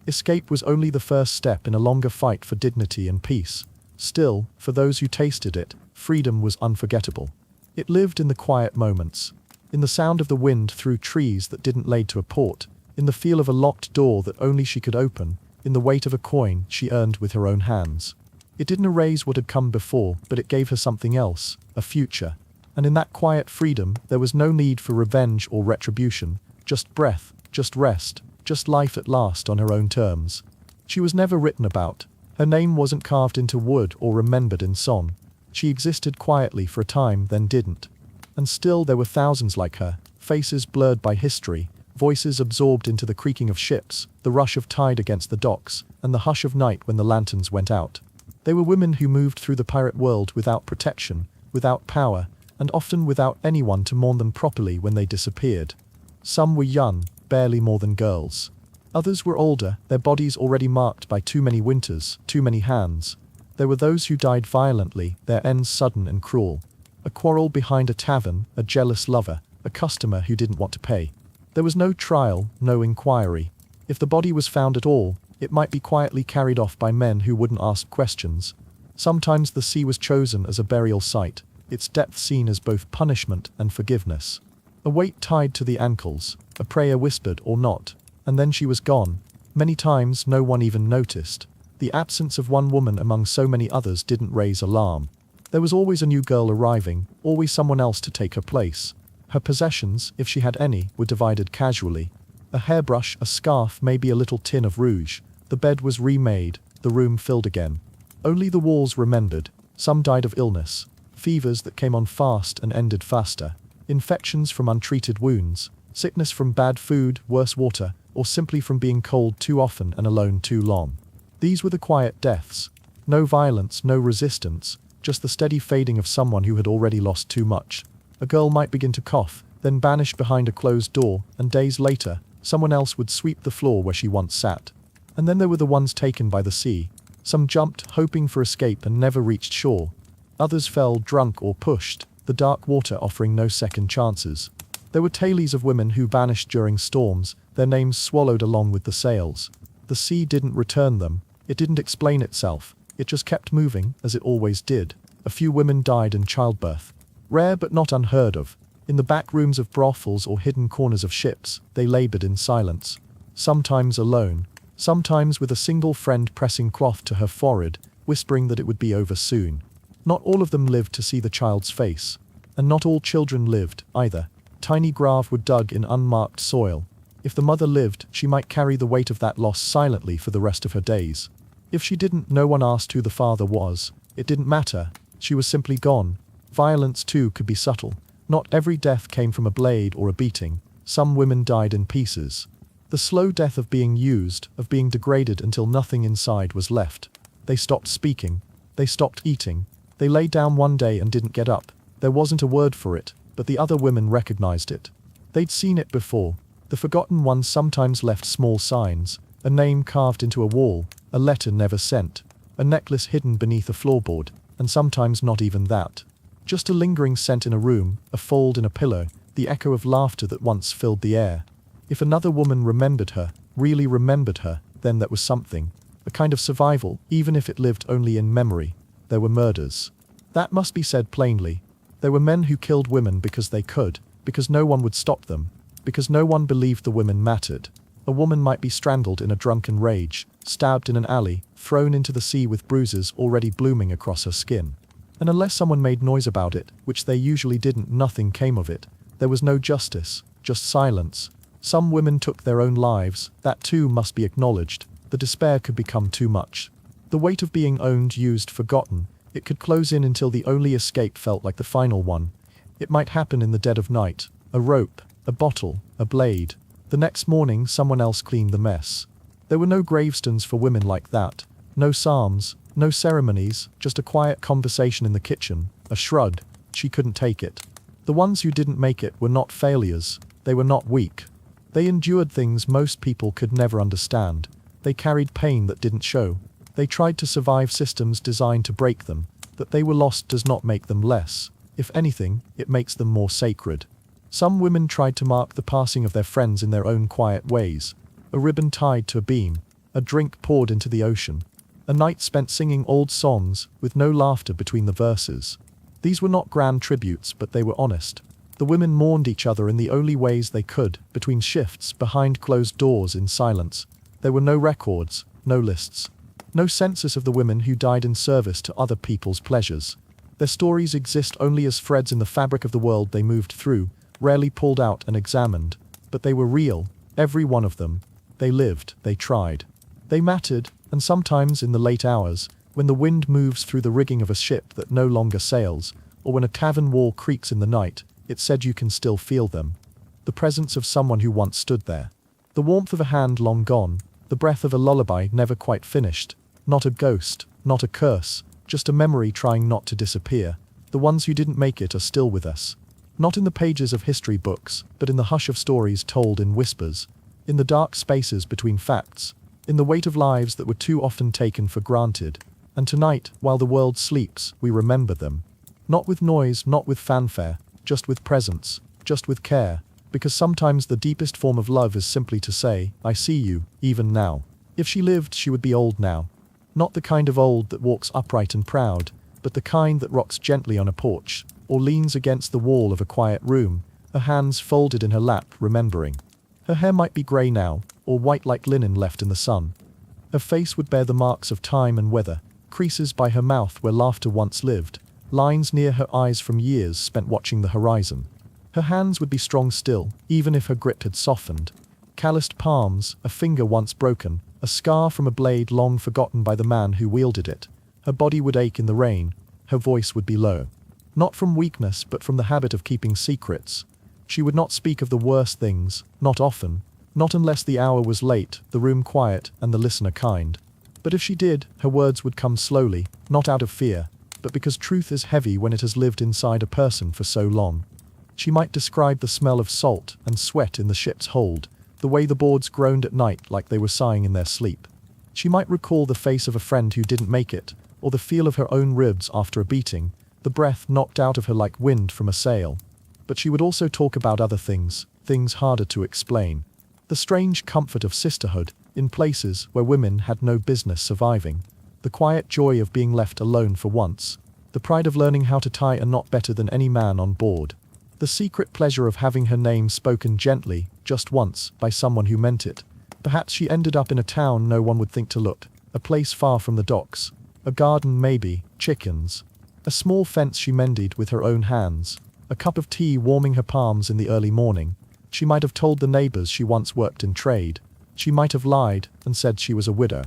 Escape was only the first step in a longer fight for dignity and peace. Still, for those who tasted it, freedom was unforgettable. It lived in the quiet moments, in the sound of the wind through trees that didn't lead to a port, in the feel of a locked door that only she could open, in the weight of a coin she earned with her own hands. It didn't erase what had come before, but it gave her something else, a future. And in that quiet freedom, there was no need for revenge or retribution, just breath, just rest, just life at last on her own terms. She was never written about. Her name wasn't carved into wood or remembered in song. She existed quietly for a time, then didn't. And still there were thousands like her, faces blurred by history, voices absorbed into the creaking of ships, the rush of tide against the docks, and the hush of night when the lanterns went out. They were women who moved through the pirate world without protection, without power, and often without anyone to mourn them properly when they disappeared. Some were young, barely more than girls. Others were older, their bodies already marked by too many winters, too many hands. There were those who died violently, their ends sudden and cruel. A quarrel behind a tavern, a jealous lover, a customer who didn't want to pay. There was no trial, no inquiry. If the body was found at all, it might be quietly carried off by men who wouldn't ask questions. Sometimes the sea was chosen as a burial site, its depth seen as both punishment and forgiveness. A weight tied to the ankles, a prayer whispered or not, and then she was gone. Many times no one even noticed. The absence of one woman among so many others didn't raise alarm. There was always a new girl arriving, always someone else to take her place. Her possessions, if she had any, were divided casually. A hairbrush, a scarf, maybe a little tin of rouge. The bed was remade, the room filled again. Only the walls remembered. Some died of illness, fevers that came on fast and ended faster, infections from untreated wounds, sickness from bad food, worse water, or simply from being cold too often and alone too long. These were the quiet deaths. No violence, no resistance, just the steady fading of someone who had already lost too much. A girl might begin to cough, then vanish behind a closed door, and days later, someone else would sweep the floor where she once sat. And then there were the ones taken by the sea. Some jumped, hoping for escape and never reached shore. Others fell drunk or pushed, the dark water offering no second chances. There were tales of women who vanished during storms, their names swallowed along with the sails. The sea didn't return them, it didn't explain itself, it just kept moving, as it always did. A few women died in childbirth. Rare but not unheard of. In the back rooms of brothels or hidden corners of ships, they labored in silence. Sometimes alone, sometimes with a single friend pressing cloth to her forehead, whispering that it would be over soon. Not all of them lived to see the child's face. And not all children lived, either. Tiny graves were dug in unmarked soil. If the mother lived, she might carry the weight of that loss silently for the rest of her days. If she didn't, no one asked who the father was. It didn't matter. She was simply gone. Violence, too, could be subtle. Not every death came from a blade or a beating. Some women died in pieces. The slow death of being used, of being degraded until nothing inside was left. They stopped speaking. They stopped eating. They lay down one day and didn't get up. There wasn't a word for it, but the other women recognized it. They'd seen it before. The forgotten ones sometimes left small signs, a name carved into a wall, a letter never sent, a necklace hidden beneath a floorboard, and sometimes not even that. Just a lingering scent in a room, a fold in a pillow, the echo of laughter that once filled the air. If another woman remembered her, really remembered her, then that was something. A kind of survival, even if it lived only in memory. There were murders. That must be said plainly. There were men who killed women because they could, because no one would stop them, because no one believed the women mattered. A woman might be strangled in a drunken rage, stabbed in an alley, thrown into the sea with bruises already blooming across her skin. And unless someone made noise about it, which they usually didn't, nothing came of it. There was no justice, just silence. Some women took their own lives, that too must be acknowledged. The despair could become too much. The weight of being owned, used, forgotten, it could close in until the only escape felt like the final one. It might happen in the dead of night. A rope, a bottle, a blade. The next morning someone else cleaned the mess. There were no gravestones for women like that. No psalms, No ceremonies, just a quiet conversation in the kitchen, a shrug. She couldn't take it. The ones who didn't make it were not failures, they were not weak. They endured things most people could never understand. They carried pain that didn't show. They tried to survive systems designed to break them. That they were lost does not make them less. If anything, it makes them more sacred. Some women tried to mark the passing of their friends in their own quiet ways. A ribbon tied to a beam, a drink poured into the ocean, a night spent singing old songs, with no laughter between the verses. These were not grand tributes, but they were honest. The women mourned each other in the only ways they could, between shifts, behind closed doors in silence. There were no records, no lists. No census of the women who died in service to other people's pleasures. Their stories exist only as threads in the fabric of the world they moved through, rarely pulled out and examined. But they were real, every one of them. They lived, they tried. They mattered, and sometimes in the late hours, when the wind moves through the rigging of a ship that no longer sails, or when a tavern wall creaks in the night, it said you can still feel them. The presence of someone who once stood there. The warmth of a hand long gone, the breath of a lullaby never quite finished. Not a ghost, not a curse, just a memory trying not to disappear. The ones who didn't make it are still with us. Not in the pages of history books, but in the hush of stories told in whispers. In the dark spaces between facts. In the weight of lives that were too often taken for granted. And tonight, while the world sleeps, we remember them. Not with noise, not with fanfare, just with presence, just with care. Because sometimes the deepest form of love is simply to say, I see you, even now. If she lived, she would be old now. Not the kind of old that walks upright and proud, but the kind that rocks gently on a porch, or leans against the wall of a quiet room, her hands folded in her lap, remembering. Her hair might be grey now, or white like linen left in the sun. Her face would bear the marks of time and weather, creases by her mouth where laughter once lived, lines near her eyes from years spent watching the horizon. Her hands would be strong still, even if her grip had softened. Calloused palms, a finger once broken, a scar from a blade long forgotten by the man who wielded it. Her body would ache in the rain, her voice would be low. Not from weakness, but from the habit of keeping secrets. She would not speak of the worst things, not often, not unless the hour was late, the room quiet, and the listener kind. But if she did, her words would come slowly, not out of fear, but because truth is heavy when it has lived inside a person for so long. She might describe the smell of salt and sweat in the ship's hold, the way the boards groaned at night like they were sighing in their sleep. She might recall the face of a friend who didn't make it, or the feel of her own ribs after a beating, the breath knocked out of her like wind from a sail. But she would also talk about other things, things harder to explain. The strange comfort of sisterhood, in places where women had no business surviving. The quiet joy of being left alone for once. The pride of learning how to tie a knot better than any man on board. The secret pleasure of having her name spoken gently, just once, by someone who meant it. Perhaps she ended up in a town no one would think to look, a place far from the docks. A garden maybe, chickens. A small fence she mended with her own hands. A cup of tea warming her palms in the early morning. She might have told the neighbors she once worked in trade. She might have lied and said she was a widow.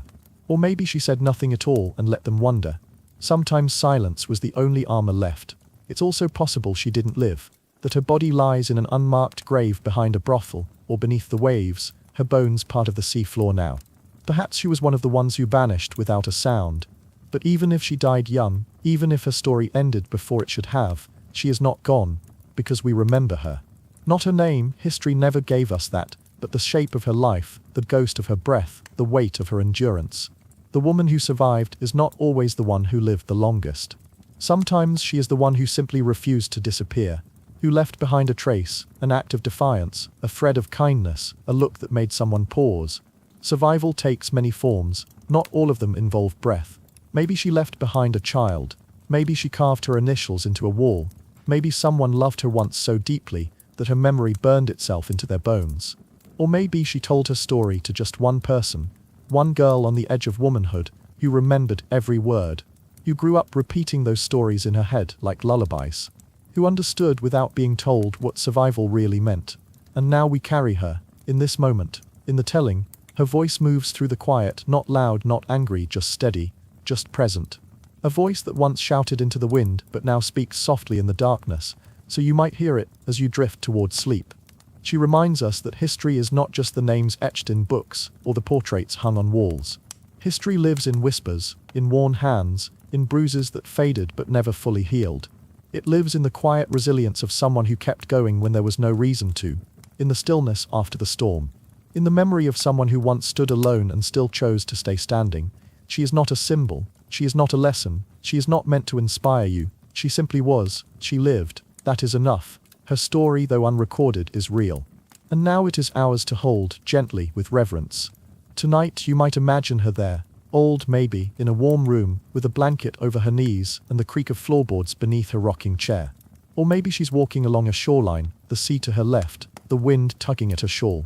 Or maybe she said nothing at all and let them wonder. Sometimes silence was the only armor left. It's also possible she didn't live. That her body lies in an unmarked grave behind a brothel, or beneath the waves, her bones part of the sea floor now. Perhaps she was one of the ones who vanished without a sound. But even if she died young, even if her story ended before it should have, she is not gone, because we remember her. Not her name, history never gave us that, but the shape of her life, the ghost of her breath, the weight of her endurance. The woman who survived is not always the one who lived the longest. Sometimes she is the one who simply refused to disappear, who left behind a trace, an act of defiance, a thread of kindness, a look that made someone pause. Survival takes many forms, not all of them involve breath. Maybe she left behind a child. Maybe she carved her initials into a wall. Maybe someone loved her once so deeply that her memory burned itself into their bones. Or maybe she told her story to just one person, one girl on the edge of womanhood, who remembered every word, who grew up repeating those stories in her head like lullabies, who understood without being told what survival really meant. And now we carry her, in this moment, in the telling. Her voice moves through the quiet, not loud, not angry, just steady, just present. A voice that once shouted into the wind but now speaks softly in the darkness, so you might hear it as you drift towards sleep. She reminds us that history is not just the names etched in books or the portraits hung on walls. History lives in whispers, in worn hands, in bruises that faded but never fully healed. It lives in the quiet resilience of someone who kept going when there was no reason to, in the stillness after the storm, in the memory of someone who once stood alone and still chose to stay standing. She is not a symbol, she is not a lesson, she is not meant to inspire you, she simply was, she lived, that is enough. Her story, though unrecorded, is real. And now it is ours to hold, gently, with reverence. Tonight you might imagine her there, old maybe, in a warm room, with a blanket over her knees and the creak of floorboards beneath her rocking chair. Or maybe she's walking along a shoreline, the sea to her left, the wind tugging at her shawl.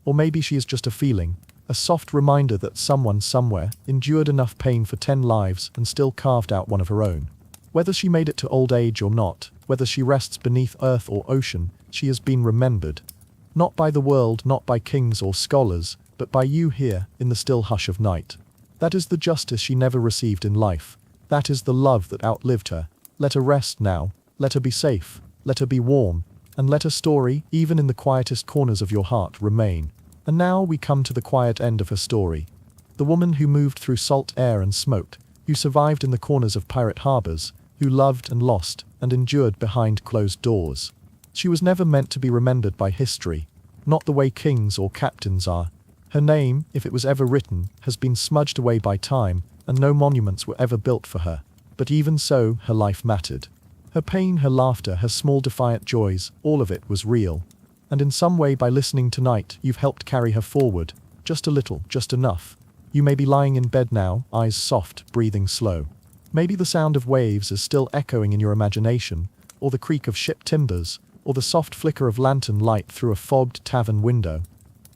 Or maybe she is just a feeling, a soft reminder that someone somewhere endured enough pain for 10 lives and still carved out one of her own. Whether she made it to old age or not, whether she rests beneath earth or ocean, she has been remembered. Not by the world, not by kings or scholars, but by you here, in the still hush of night. That is the justice she never received in life. That is the love that outlived her. Let her rest now. Let her be safe. Let her be warm. And let her story, even in the quietest corners of your heart, remain. And now we come to the quiet end of her story. The woman who moved through salt air and smoke, who survived in the corners of pirate harbors, who loved and lost, and endured behind closed doors. She was never meant to be remembered by history, not the way kings or captains are. Her name, if it was ever written, has been smudged away by time, and no monuments were ever built for her. But even so, her life mattered. Her pain, her laughter, her small defiant joys, all of it was real. And in some way, by listening tonight, you've helped carry her forward. Just a little, just enough. You may be lying in bed now, eyes soft, breathing slow. Maybe the sound of waves is still echoing in your imagination, or the creak of ship timbers, or the soft flicker of lantern light through a fogged tavern window.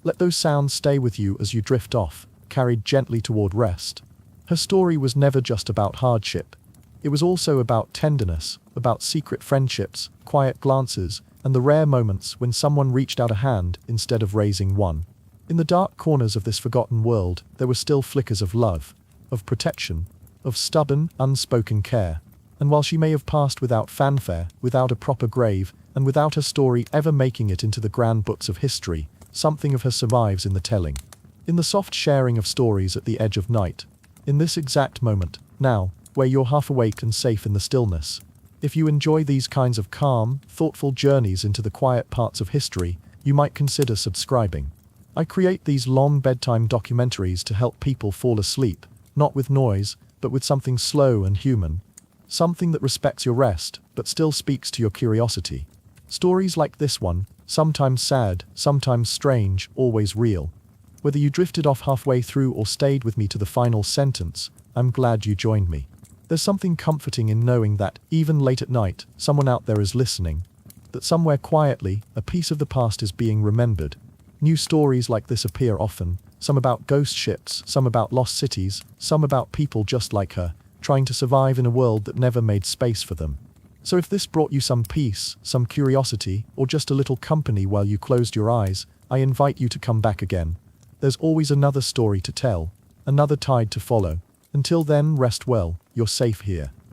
Let those sounds stay with you as you drift off, carried gently toward rest. Her story was never just about hardship. It was also about tenderness, about secret friendships, quiet glances, and the rare moments when someone reached out a hand instead of raising one. In the dark corners of this forgotten world, there were still flickers of love, of protection, of stubborn, unspoken care. And while she may have passed without fanfare, without a proper grave, and without her story ever making it into the grand books of history, something of her survives in the telling. In the soft sharing of stories at the edge of night. In this exact moment, now, where you're half awake and safe in the stillness. If you enjoy these kinds of calm, thoughtful journeys into the quiet parts of history, you might consider subscribing. I create these long bedtime documentaries to help people fall asleep, not with noise, but with something slow and human. Something that respects your rest, but still speaks to your curiosity. Stories like this one, sometimes sad, sometimes strange, always real. Whether you drifted off halfway through or stayed with me to the final sentence, I'm glad you joined me. There's something comforting in knowing that, even late at night, someone out there is listening. That somewhere quietly, a piece of the past is being remembered. New stories like this appear often, some about ghost ships, some about lost cities, some about people just like her, trying to survive in a world that never made space for them. So if this brought you some peace, some curiosity, or just a little company while you closed your eyes, I invite you to come back again. There's always another story to tell, another tide to follow. Until then, rest well, you're safe here.